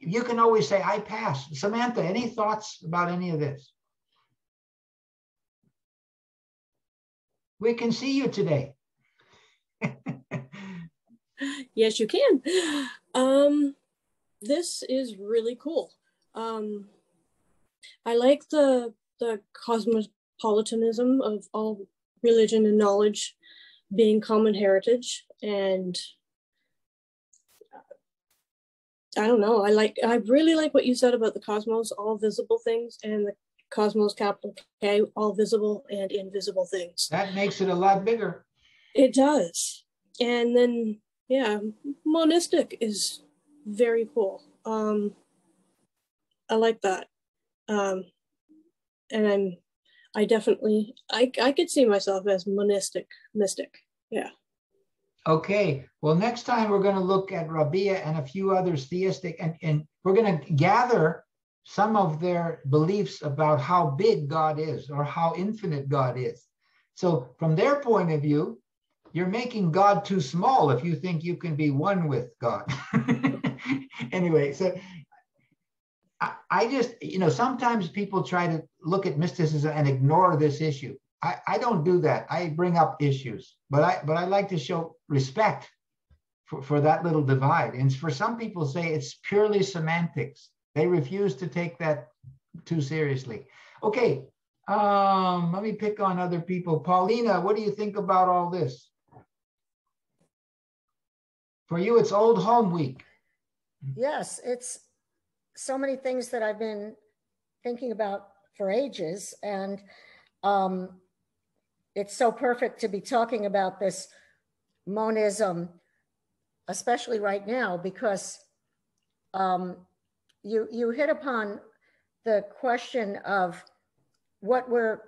you can always say, I pass. Samantha, any thoughts about any of this? We can see you today. Yes, you can. This is really cool. I like the cosmopolitanism of all religion and knowledge being common heritage, and I don't know. I really like what you said about the cosmos, all visible things, and the cosmos, capital K, all visible and invisible things. That makes it a lot bigger. It does. And then, yeah, monistic is very cool. I like that. And I definitely, I could see myself as mystic. Yeah. Okay. Well, next time we're going to look at Rabia and a few others theistic, and we're going to gather some of their beliefs about how big God is or how infinite God is. So from their point of view, you're making God too small if you think you can be one with God. Anyway, so I just, sometimes people try to look at mysticism and ignore this issue. I don't do that. I bring up issues, but I like to show respect for that little divide. And for some people say it's purely semantics. They refuse to take that too seriously. Okay, let me pick on other people. Paulina, what do you think about all this? For you, it's Old Home Week. Yes, it's so many things that I've been thinking about for ages, and it's so perfect to be talking about this monism, especially right now, because you hit upon the question of what we're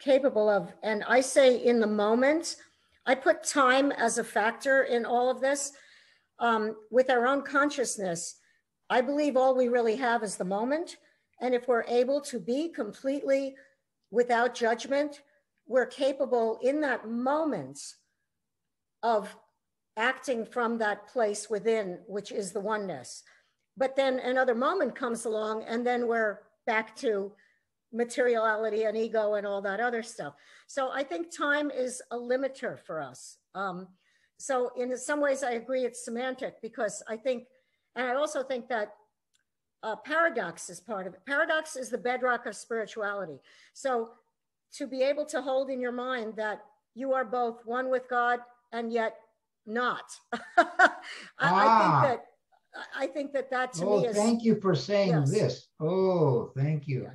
capable of. And I say in the moment, I put time as a factor in all of this. With our own consciousness, I believe all we really have is the moment. And if we're able to be completely without judgment, we're capable in that moment of acting from that place within, which is the oneness. But then another moment comes along, and then we're back to materiality and ego and all that other stuff. So I think time is a limiter for us. So in some ways, I agree it's semantic, because I think, and I also think that paradox is part of it. Paradox is the bedrock of spirituality. So to be able to hold in your mind that you are both one with God and yet not. I think that to me is. Thank you for saying yes. this. Oh, thank you. Yeah.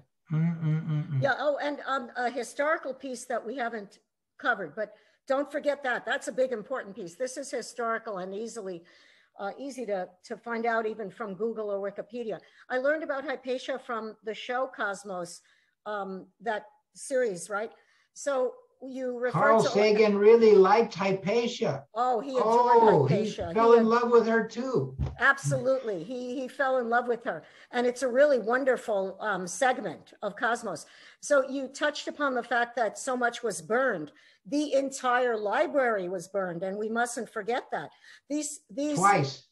Yeah. Oh, and a historical piece that we haven't covered, but don't forget that. That's a big important piece. This is historical and easy to find out even from Google or Wikipedia. I learned about Hypatia from the show Cosmos, that series, right? So you refer Carl to Sagan really liked Hypatia. Oh, he adored Hypatia. He fell in love with her too. Absolutely. He fell in love with her. And it's a really wonderful segment of Cosmos. So you touched upon the fact that so much was burned. The entire library was burned, and we mustn't forget that. These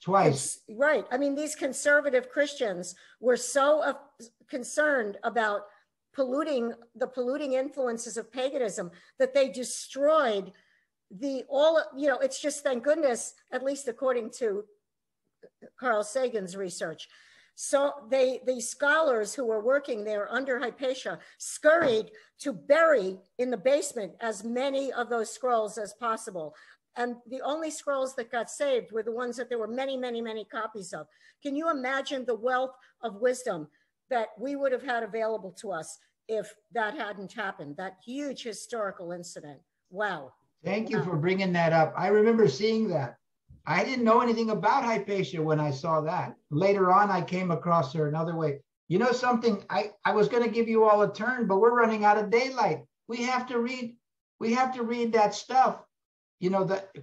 twice. Right. I mean, these conservative Christians were so concerned about the polluting influences of paganism that they destroyed it's just, thank goodness, at least according to Carl Sagan's research. So the scholars who were working there under Hypatia scurried to bury in the basement as many of those scrolls as possible. And the only scrolls that got saved were the ones that there were many, many, many copies of. Can you imagine the wealth of wisdom that we would have had available to us if that hadn't happened? That huge historical incident. Wow. Thank you for bringing that up. I remember seeing that. I didn't know anything about Hypatia when I saw that. Later on, I came across her another way. You know something? I was going to give you all a turn, but we're running out of daylight. We have to read that stuff,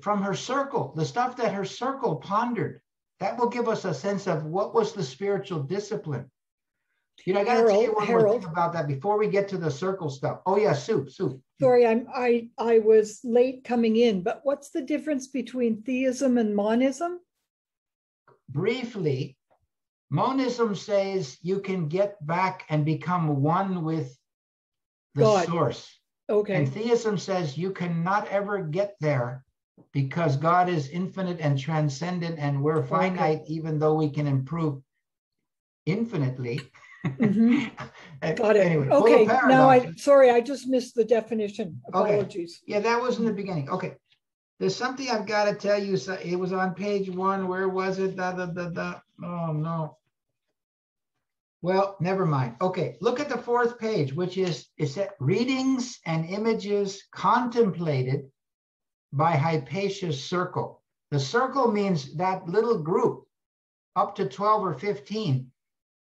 from her circle, the stuff that her circle pondered. That will give us a sense of what was the spiritual discipline. I got to tell you one more thing about that before we get to the circle stuff. Oh yeah, Sue. Sorry, I was late coming in, but what's the difference between theism and monism? Briefly, monism says you can get back and become one with the God. Source. Okay. And theism says you cannot ever get there because God is infinite and transcendent, and we're finite, even though we can improve infinitely. Mm-hmm. Got it. Anyway, okay. Now I just missed the definition. Apologies. Okay. Yeah, that was in the beginning. Okay. There's something I've got to tell you. So it was on page 1. Where was it? Oh no. Well, never mind. Okay. Look at the 4th page, which is readings and images contemplated by Hypatia's circle. The circle means that little group up to 12 or 15.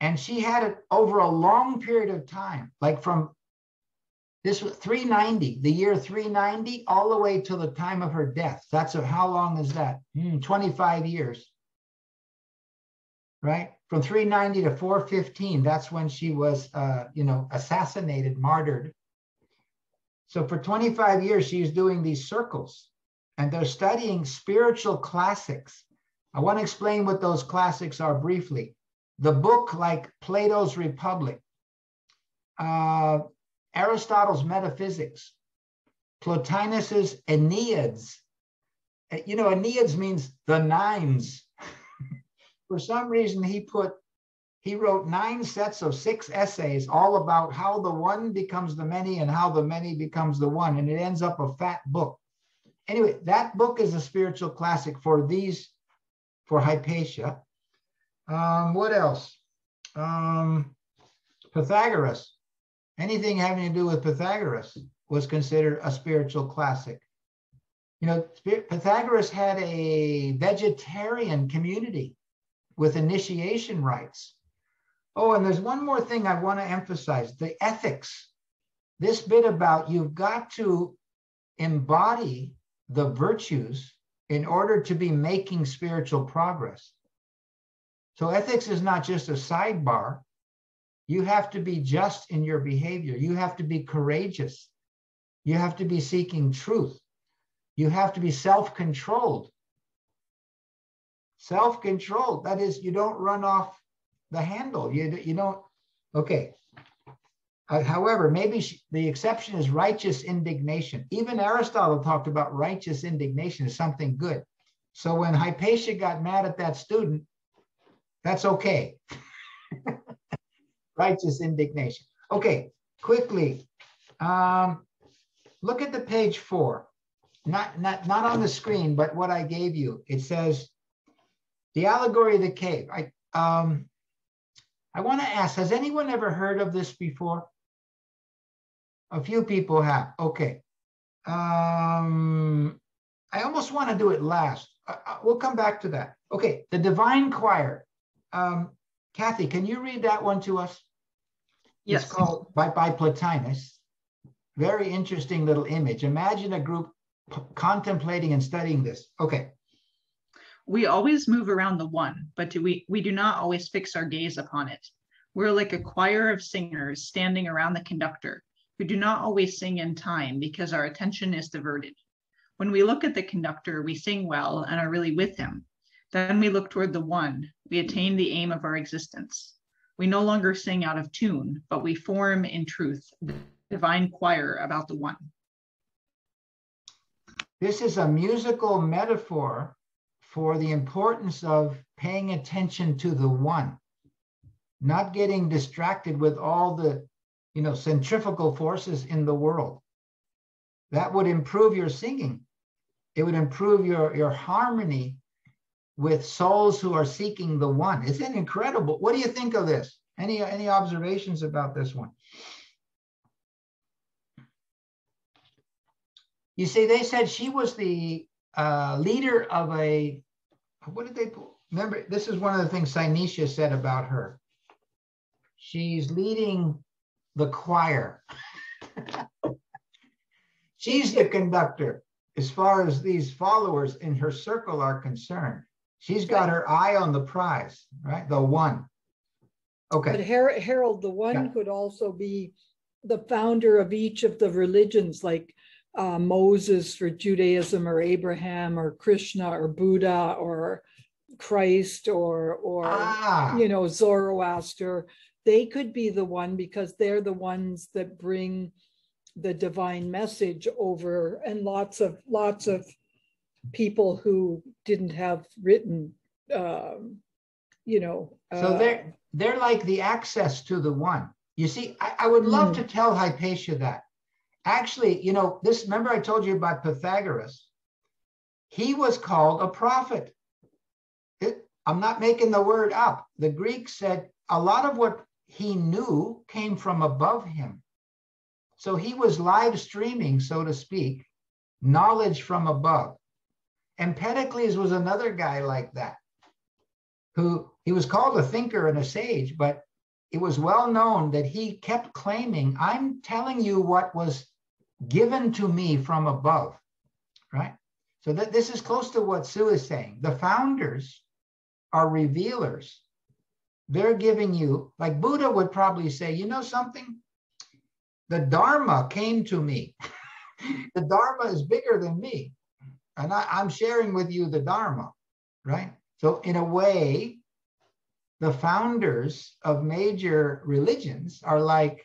And she had it over a long period of time, like from this was 390, the year 390, all the way to the time of her death. How long is that? 25 years, right? From 390 to 415, that's when she was, assassinated, martyred. So for 25 years, she was doing these circles, and they're studying spiritual classics. I want to explain what those classics are briefly. The book like Plato's Republic, Aristotle's Metaphysics, Plotinus's Aeneads. Aeneads means the nines. For some reason, he wrote 9 sets of 6 essays all about how the one becomes the many and how the many becomes the one, and it ends up a fat book. Anyway, that book is a spiritual classic for Hypatia. What else? Pythagoras. Anything having to do with Pythagoras was considered a spiritual classic. You know, Pythagoras had a vegetarian community with initiation rites. Oh, and there's one more thing I want to emphasize, the ethics. This bit about you've got to embody the virtues in order to be making spiritual progress. So ethics is not just a sidebar. You have to be just in your behavior. You have to be courageous. You have to be seeking truth. You have to be self-controlled. Self-controlled, that is, you don't run off the handle. You don't, okay. However, maybe the exception is righteous indignation. Even Aristotle talked about righteous indignation as something good. So when Hypatia got mad at that student, that's okay. Righteous indignation. Okay, quickly, look at the page 4. Not on the screen, but what I gave you. It says, the allegory of the cave. I want to ask, has anyone ever heard of this before? A few people have. Okay. I almost want to do it last. We'll come back to that. Okay, the divine choir. Kathy, can you read that one to us? Yes. It's called by Plotinus. Very interesting little image. Imagine a group contemplating and studying this. Okay. We always move around the one, but we do not always fix our gaze upon it. We're like a choir of singers standing around the conductor, who do not always sing in time because our attention is diverted. When we look at the conductor, we sing well and are really with him. Then we look toward the one, we attain the aim of our existence. We no longer sing out of tune, but we form in truth the divine choir about the one. This is a musical metaphor for the importance of paying attention to the one, not getting distracted with all the, centrifugal forces in the world. That would improve your singing. It would improve your harmony with souls who are seeking the one. Isn't it incredible? What do you think of this? Any observations about this one? You see, they said she was the leader of a, what did they put? Remember, this is one of the things Synesia said about her. She's leading the choir. She's the conductor as far as these followers in her circle are concerned. She's got her eye on the prize, right? The one. Okay. But Harold, the one could also be the founder of each of the religions, like Moses for Judaism, or Abraham, or Krishna, or Buddha, or Christ, or Zoroaster. They could be the one because they're the ones that bring the divine message over, and lots of people who didn't have written, So they're like the access to the one. You see, I would love to tell Hypatia that. Actually, remember I told you about Pythagoras. He was called a prophet. I'm not making the word up. The Greeks said a lot of what he knew came from above him. So he was live streaming, so to speak, knowledge from above. Empedocles was another guy like that, who he was called a thinker and a sage, but it was well known that he kept claiming, I'm telling you what was given to me from above, right? So this is close to what Sue is saying. The founders are revealers. They're giving you, like Buddha would probably say, you know something? The Dharma came to me. The Dharma is bigger than me. And I'm sharing with you the Dharma, right? So in a way, the founders of major religions are like,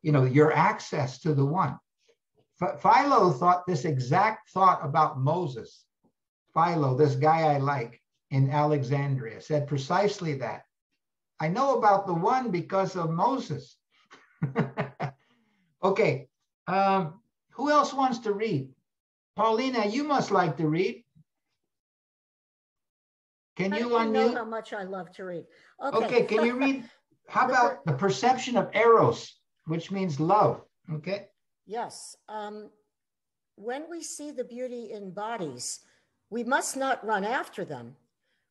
your access to the one. Philo thought this exact thought about Moses. Philo, this guy I like in Alexandria, said precisely that. I know about the one because of Moses. Okay, who else wants to read? Paulina, you must like to read. Can you You know unmute? how much I love to read. Okay, can you read? How about the perception of eros, which means love? Okay. Yes. When we see the beauty in bodies, we must not run after them.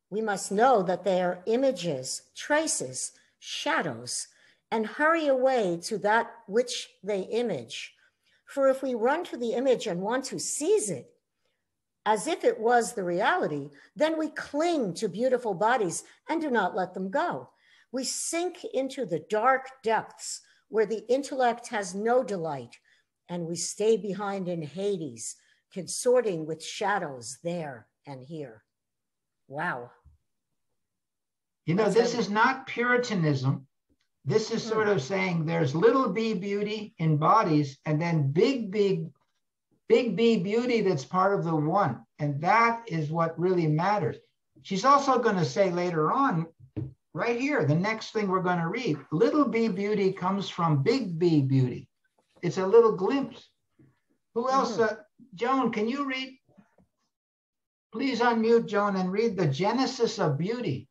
We must know that they are images, traces, shadows, and hurry away to that which they image. For if we run to the image and want to seize it, as if it was the reality, then we cling to beautiful bodies and do not let them go. We sink into the dark depths where the intellect has no delight, and we stay behind in Hades, consorting with shadows there and here. Wow. You know, this is not Puritanism. This is sort of saying there's little b beauty in bodies and then big B beauty that's part of the one. And that is what really matters. She's also going to say later on, right here, the next thing we're going to read, little b beauty comes from big B beauty. It's a little glimpse. Who else? Joan, can you read? Please unmute, Joan, and read the Genesis of Beauty.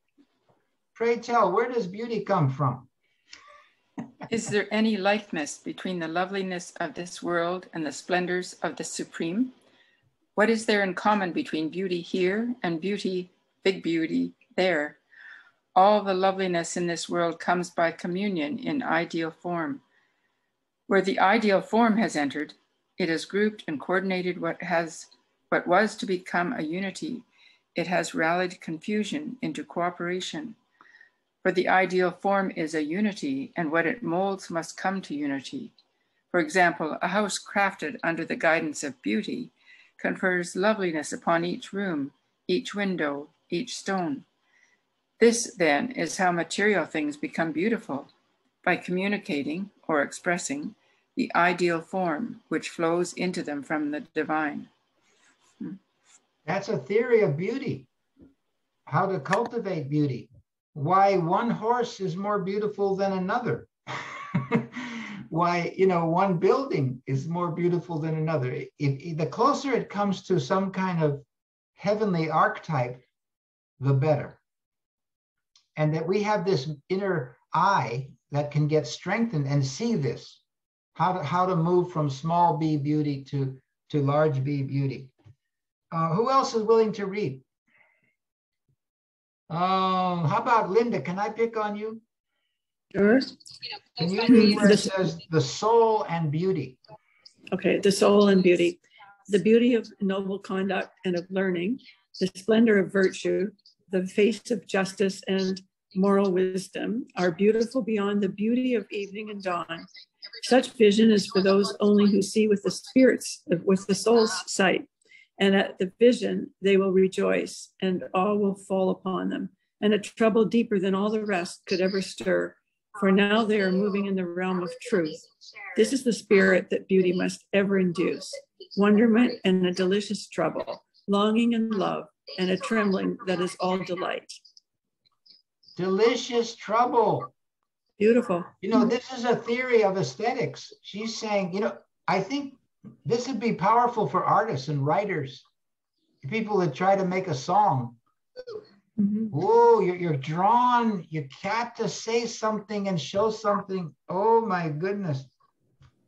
Pray tell, where does beauty come from? Is there any likeness between the loveliness of this world and the splendors of the Supreme? What is there in common between beauty here and beauty, big beauty, there? All the loveliness in this world comes by communion in ideal form. Where the ideal form has entered, it has grouped and coordinated what was to become a unity. It has rallied confusion into cooperation. For the ideal form is a unity, and what it molds must come to unity. For example, a house crafted under the guidance of beauty confers loveliness upon each room, each window, each stone. This, then, is how material things become beautiful, by communicating or expressing the ideal form which flows into them from the divine. That's a theory of beauty, how to cultivate beauty. Why one horse is more beautiful than another. Why, one building is more beautiful than another. The closer it comes to some kind of heavenly archetype, the better. And that we have this inner eye that can get strengthened and see this, how to move from small b beauty to large b beauty. Who else is willing to read? How about Linda? Can I pick on you? Sure. Can you read where it says the soul and beauty? Okay, the soul and beauty. The beauty of noble conduct and of learning, the splendor of virtue, the face of justice and moral wisdom are beautiful beyond the beauty of evening and dawn. Such vision is for those only who see with the spirits, with the soul's sight. And at the vision, they will rejoice, and awe will fall upon them, and a trouble deeper than all the rest could ever stir. For now they are moving in the realm of truth. This is the spirit that beauty must ever induce, wonderment and a delicious trouble, longing and love, and a trembling that is all delight. Delicious trouble. Beautiful. This is a theory of aesthetics. She's saying, I think this would be powerful for artists and writers, people that try to make a song. Oh, you're drawn, you got to say something and show something. Oh my goodness.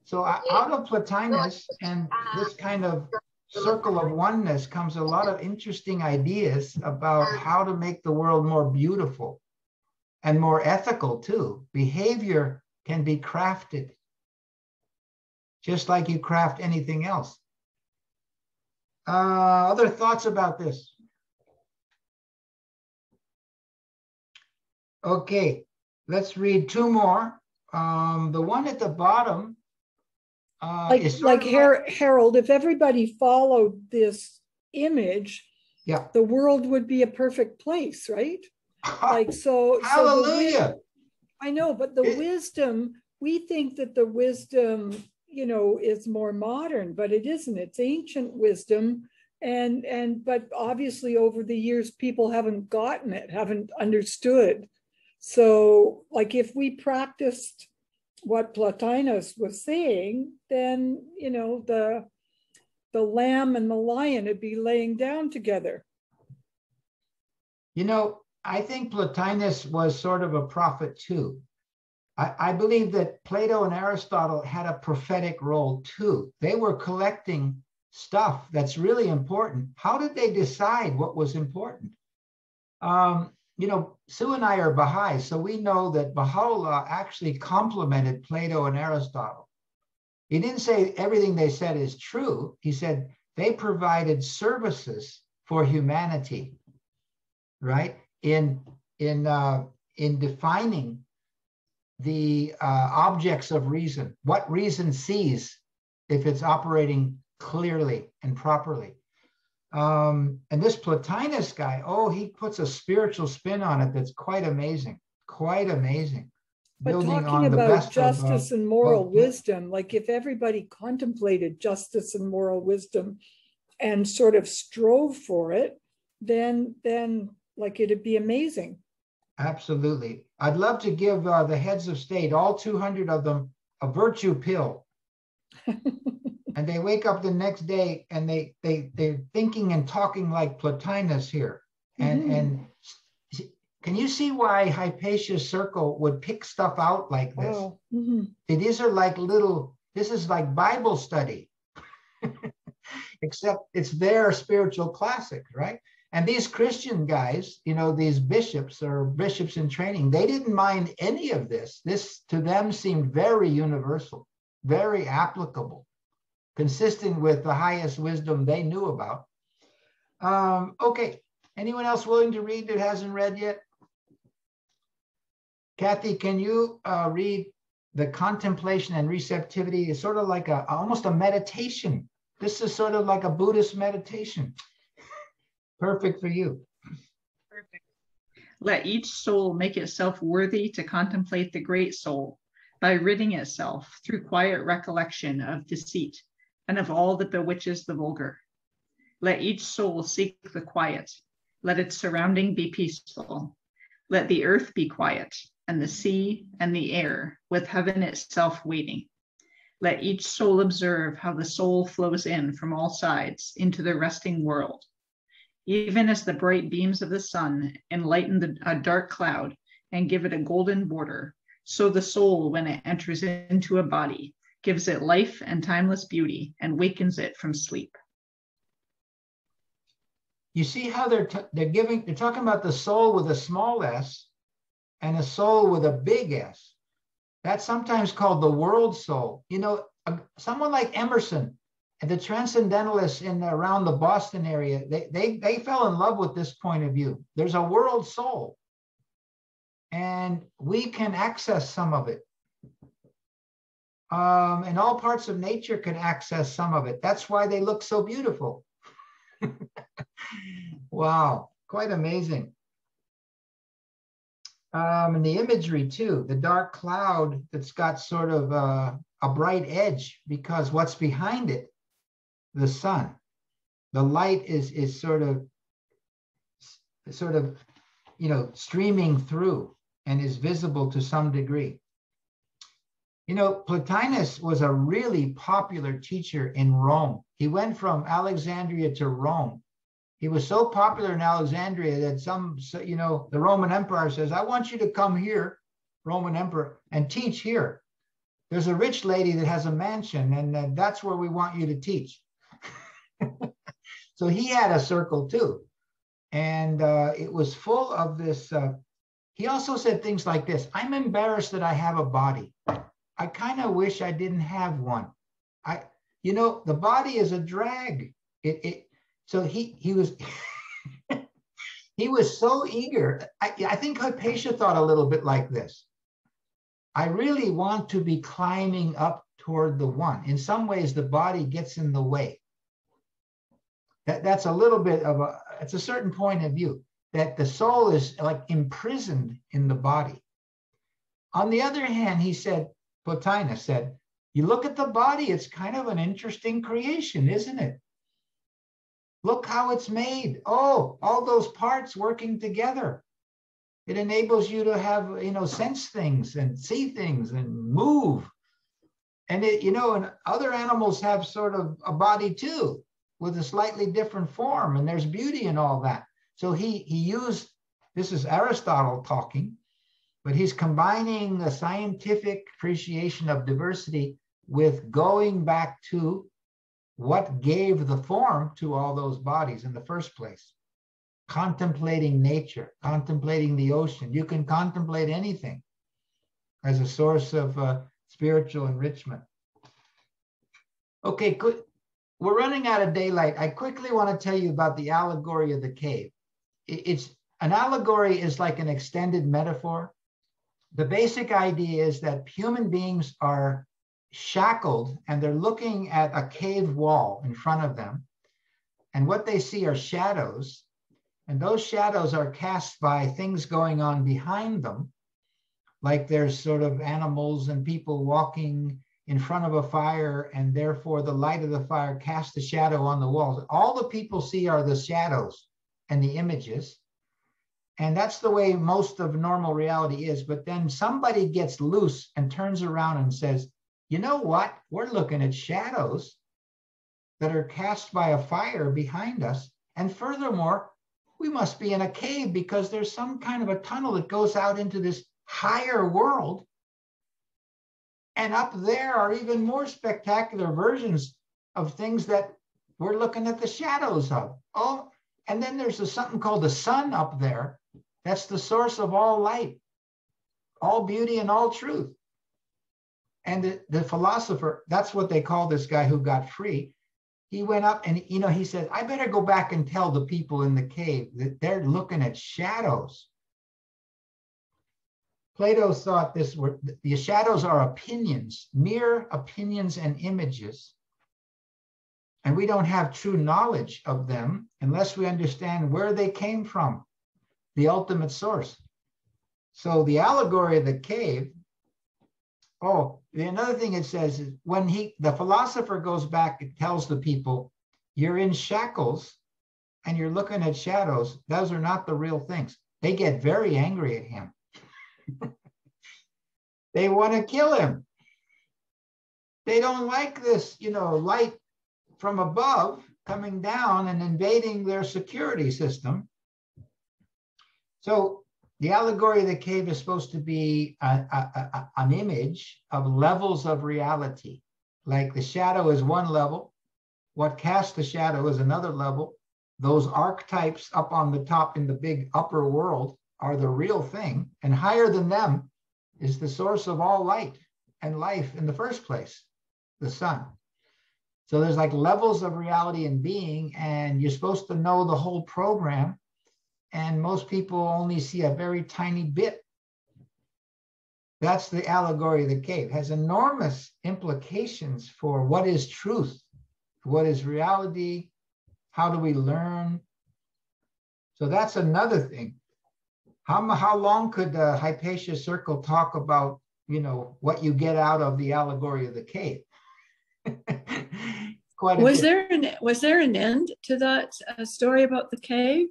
So out of Plotinus and this kind of circle of oneness comes a lot of interesting ideas about how to make the world more beautiful and more ethical too. Behavior can be crafted, just like you craft anything else. Other thoughts about this? Okay, let's read two more. The one at the bottom is Harold, if everybody followed this image, yeah, the world would be a perfect place, right? Hallelujah. I know, but the wisdom, we think that the wisdom, is more modern, but it isn't. It's ancient wisdom. But obviously over the years, people haven't gotten it, haven't understood. So if we practiced what Plotinus was saying, then, the lamb and the lion would be laying down together. You know, I think Plotinus was sort of a prophet too. I believe that Plato and Aristotle had a prophetic role too. They were collecting stuff that's really important. How did they decide what was important? You know, Sue and I are Baha'is, so we know that Baha'u'llah actually complimented Plato and Aristotle. He didn't say everything they said is true. He said they provided services for humanity, right? In defining the objects of reason, what reason sees if it's operating clearly and properly. And this Plotinus guy, oh, he puts a spiritual spin on it that's quite amazing, quite amazing. But talking about justice and moral wisdom, like if everybody contemplated justice and moral wisdom and sort of strove for it, then like it'd be amazing. Absolutely. I'd love to give the heads of state, all 200 of them, a virtue pill. And they wake up the next day and they're thinking and talking like Plotinus here. And can you see why Hypatia's circle would pick stuff out like this? Oh. These are like this is like Bible study, except it's their spiritual classics, right? And these Christian guys, you know, these bishops or bishops in training, they didn't mind any of this. This to them seemed very universal, very applicable, consistent with the highest wisdom they knew about. Okay, anyone else willing to read that hasn't read yet? Kathy, can you read the contemplation and receptivity? It's sort of like almost a meditation. This is sort of like a Buddhist meditation. Perfect for you. Perfect. Let each soul make itself worthy to contemplate the great soul by ridding itself through quiet recollection of deceit and of all that bewitches the vulgar. Let each soul seek the quiet. Let its surrounding be peaceful. Let the earth be quiet, and the sea and the air, with heaven itself waiting. Let each soul observe how the soul flows in from all sides into the resting world. Even as the bright beams of the sun enlighten a dark cloud and give it a golden border, so the soul, when it enters into a body, gives it life and timeless beauty and wakens it from sleep. You see how they're talking about the soul with a small s and a soul with a big S. That's sometimes called the world soul. You know, someone like Emerson and the Transcendentalists around the Boston area, they fell in love with this point of view. There's a world soul, and we can access some of it. And all parts of nature can access some of it. That's why they look so beautiful. Wow, quite amazing. And the imagery too, the dark cloud that's got sort of a bright edge, because what's behind it? The sun. The light is sort of, you know, streaming through and is visible to some degree. You know, Plotinus was a really popular teacher in Rome. He went from Alexandria to Rome. He was so popular in Alexandria that you know, the Roman Empire says, I want you to come here, Roman Emperor, and teach here. There's a rich lady that has a mansion, and that's where we want you to teach. So he had a circle too. And it was full of this. He also said things like this: I'm embarrassed that I have a body. I kind of wish I didn't have one. You know, the body is a drag. So he was he was so eager. I think Hypatia thought a little bit like this. I really want to be climbing up toward the one. In some ways, the body gets in the way. That's a little bit of it's a certain point of view, that the soul is like imprisoned in the body. On the other hand, Plotinus said, you look at the body, it's kind of an interesting creation, isn't it? Look how it's made. Oh, all those parts working together. It enables you to have, you know, sense things and see things and move. And and other animals have sort of a body too, with a slightly different form, and there's beauty in all that. So he used This is Aristotle talking, but he's combining the scientific appreciation of diversity with going back to what gave the form to all those bodies in the first place. Contemplating nature, contemplating the ocean. You can contemplate anything as a source of spiritual enrichment. Okay, we're running out of daylight. I quickly want to tell you about the allegory of the cave. An allegory is like an extended metaphor. The basic idea is that human beings are shackled and they're looking at a cave wall in front of them. And what they see are shadows. And those shadows are cast by things going on behind them. Like there's sort of animals and people walking in front of a fire, and therefore the light of the fire casts a shadow on the walls. All the people see are the shadows and the images. And that's the way most of normal reality is. But then somebody gets loose and turns around and says, you know what? We're looking at shadows that are cast by a fire behind us. And furthermore, we must be in a cave because there's some kind of a tunnel that goes out into this higher world. And up there are even more spectacular versions of things that we're looking at the shadows of. Oh, and then there's something called the sun up there. That's the source of all light, all beauty, and all truth. And the philosopher, that's what they call this guy who got free. He went up and, he said, I better go back and tell the people in the cave that they're looking at shadows. Plato thought the shadows are opinions, mere opinions and images. And we don't have true knowledge of them unless we understand where they came from, the ultimate source. So the allegory of the cave, another thing it says is when the philosopher goes back and tells the people, you're in shackles and you're looking at shadows, those are not the real things. They get very angry at him. They want to kill him. They don't like this, light from above coming down and invading their security system. So the allegory of the cave is supposed to be an image of levels of reality. Like the shadow is one level. What casts the shadow is another level. Those archetypes up on the top in the big upper world are the real thing. And higher than them is the source of all light and life in the first place, the sun. So there's like levels of reality and being, and you're supposed to know the whole program. And most people only see a very tiny bit. That's the allegory of the cave. It has enormous implications for what is truth, what is reality, how do we learn. So that's another thing. How long could the Hypatia circle talk about, what you get out of the allegory of the cave? Was there an end to that story about the cave?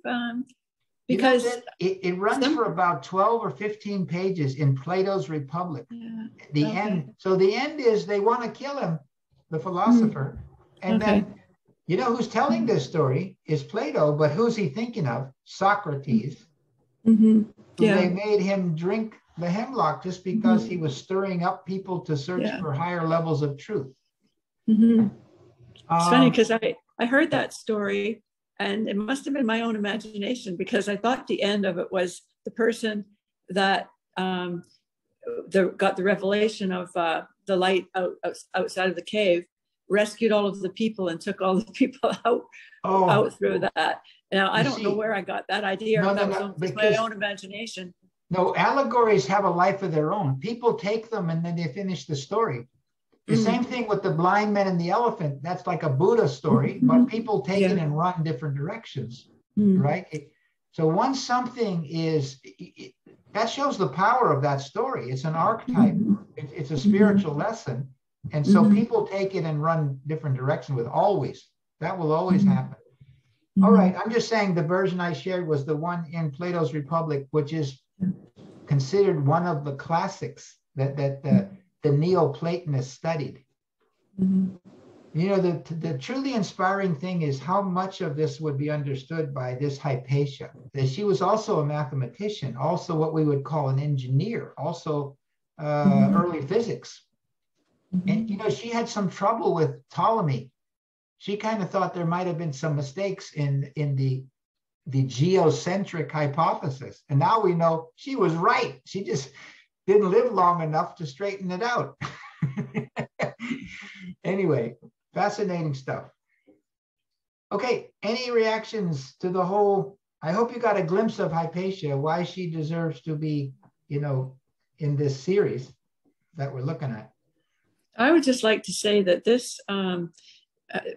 Because it runs for about 12 or 15 pages in Plato's Republic. Yeah. The end. So the end is they want to kill him, the philosopher. And then, who's telling this story is Plato, but who's he thinking of? Socrates. Mm-hmm. Yeah. They made him drink the hemlock just because he was stirring up people to search for higher levels of truth. Mm-hmm. It's funny because I heard that story. And it must have been my own imagination because I thought the end of it was the person that got the revelation of the light outside of the cave, rescued all of the people and took all the people out through that. Now, I don't know where I got that idea. That was my own imagination. No, allegories have a life of their own. People take them and then they finish the story. The same thing with the blind man and the elephant. That's like a Buddha story, but people take it and run different directions, right? So once something that shows the power of that story. It's an archetype. It's a spiritual lesson. And so people take it and run different directions that will always happen. All right, I'm just saying the version I shared was the one in Plato's Republic, which is considered one of the classics that the Neoplatonists studied. You know, the truly inspiring thing is how much of this would be understood by this Hypatia. That she was also a mathematician, also what we would call an engineer, also early physics. And, you know, she had some trouble with Ptolemy. She kind of thought there might have been some mistakes in the geocentric hypothesis. And now we know she was right. She just didn't live long enough to straighten it out. Anyway, fascinating stuff. Okay, any reactions to the whole? I hope you got a glimpse of Hypatia, why she deserves to be, you know, in this series that we're looking at. I would just like to say that this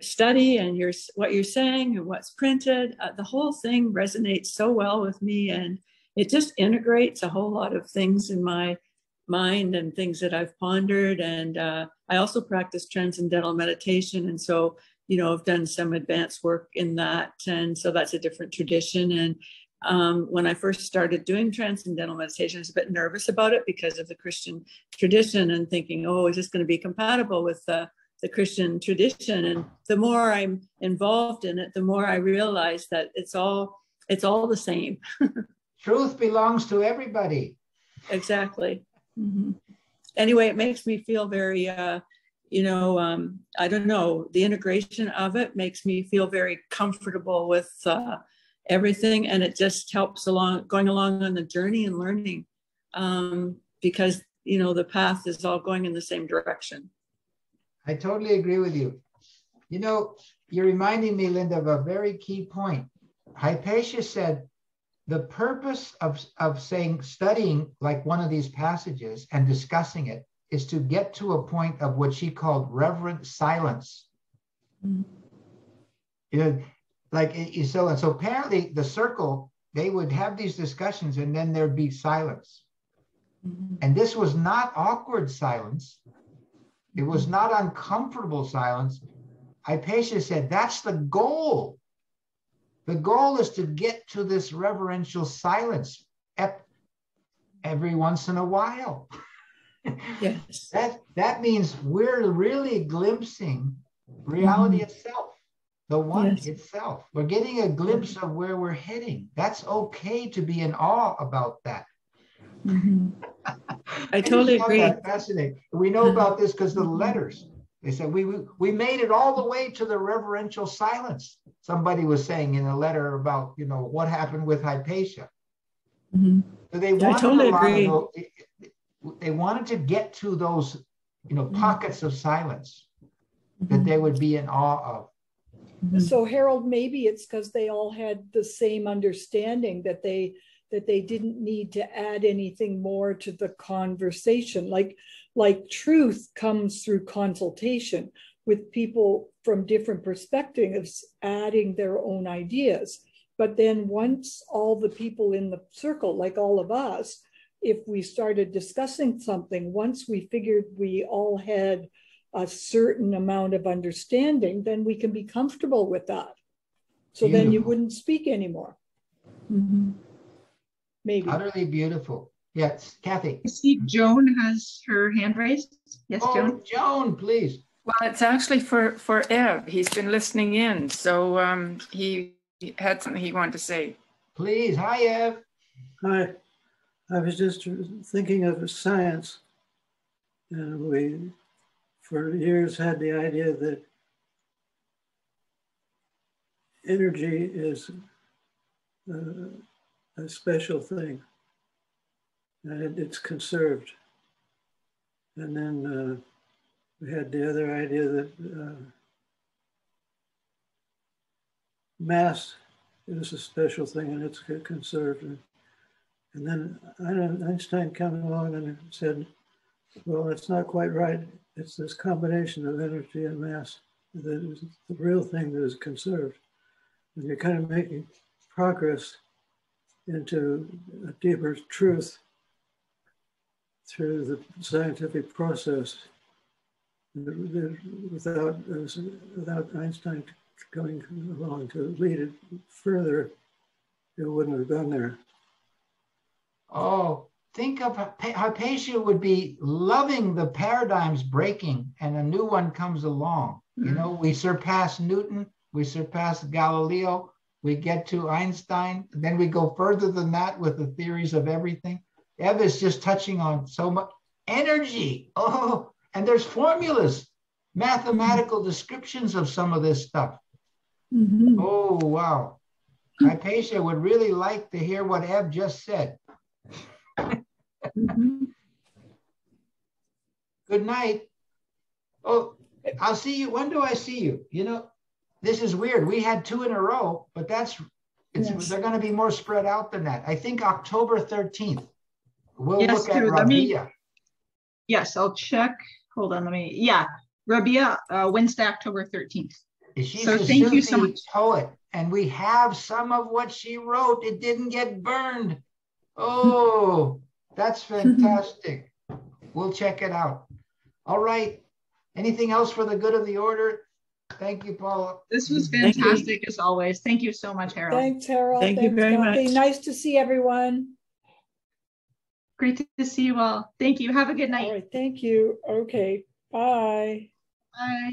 study and what you're saying and what's printed, the whole thing resonates so well with me, and it just integrates a whole lot of things in my mind and things that I've pondered. And I also practice Transcendental Meditation, and so, you know, I've done some advanced work in that, and so that's a different tradition. And when I first started doing Transcendental Meditation, I was a bit nervous about it because of the Christian tradition and thinking, oh, is this going to be compatible with the Christian tradition? And the more I'm involved in it, the more I realize that it's all the same. Truth belongs to everybody. Exactly. Mm-hmm. Anyway, it makes me feel very, you know, I don't know, the integration of it makes me feel very comfortable with everything. And it just helps going along on the journey and learning, because, you know, the path is all going in the same direction. I totally agree with you. You know, you're reminding me, Linda, of a very key point. Hypatia said, the purpose of studying like one of these passages and discussing it is to get to a point of what she called reverent silence. Mm-hmm. You know, so apparently the circle, they would have these discussions and then there'd be silence. Mm-hmm. And this was not awkward silence. It was not uncomfortable silence. Hypatia said, that's the goal. The goal is to get to this reverential silence every once in a while. Yes. That means we're really glimpsing reality itself, the one itself. We're getting a glimpse of where we're heading. That's okay to be in awe about that. Mm-hmm. I totally agree. That's fascinating. We know about this because of the letters. They said, we made it all the way to the reverential silence. Somebody was saying in a letter about, you know, what happened with Hypatia. Mm-hmm. So they wanted they wanted to get to those, you know, pockets of silence that they would be in awe of. Mm-hmm. So Harold, maybe it's because they all had the same understanding that they didn't need to add anything more to the conversation. Like truth comes through consultation with people from different perspectives, adding their own ideas. But then once all the people in the circle, like all of us, if we started discussing something, once we figured we all had a certain amount of understanding, then we can be comfortable with that. So then you wouldn't speak anymore. Mm-hmm. Maybe. Utterly beautiful. Yes, Kathy. I see Joan has her hand raised. Yes, Joan. Joan, please. Well, it's actually for Ev. He's been listening in, so he had something he wanted to say. Please. Hi, Ev. Hi. I was just thinking of science, and we, for years, had the idea that energy is a special thing, and it's conserved. And then we had the other idea that mass is a special thing and it's conserved. And then Einstein came along and said, well, it's not quite right. It's this combination of energy and mass that is the real thing that is conserved. And you're kind of making progress into a deeper truth through the scientific process. Without Einstein going along to lead it further, it wouldn't have gone there. Oh, think of Hypatia would be loving the paradigms breaking and a new one comes along. You know, we surpass Newton, we surpass Galileo, we get to Einstein, and then we go further than that with the theories of everything. Ev is just touching on so much energy. Oh, and there's formulas, mathematical descriptions of some of this stuff. Oh, wow. Hypatia would really like to hear what Ev just said. Good night. Oh, I'll see you. When do I see you? You know, this is weird. We had 2 in a row, but they're going to be more spread out than that. I think October 13th. We'll look at Rabia. Yes, I'll check. Hold on, Rabia, Wednesday, October 13th. She's so a thank you so Sufi much. Poet, and we have some of what she wrote. It didn't get burned. Oh, that's fantastic. We'll check it out. All right. Anything else for the good of the order? Thank you, Paula. This was fantastic as always. Thank you so much, Harold. Thanks, Harold. Thank you very much. Nice to see everyone. Great to see you all. Thank you. Have a good night. All right. Thank you. Okay. Bye. Bye.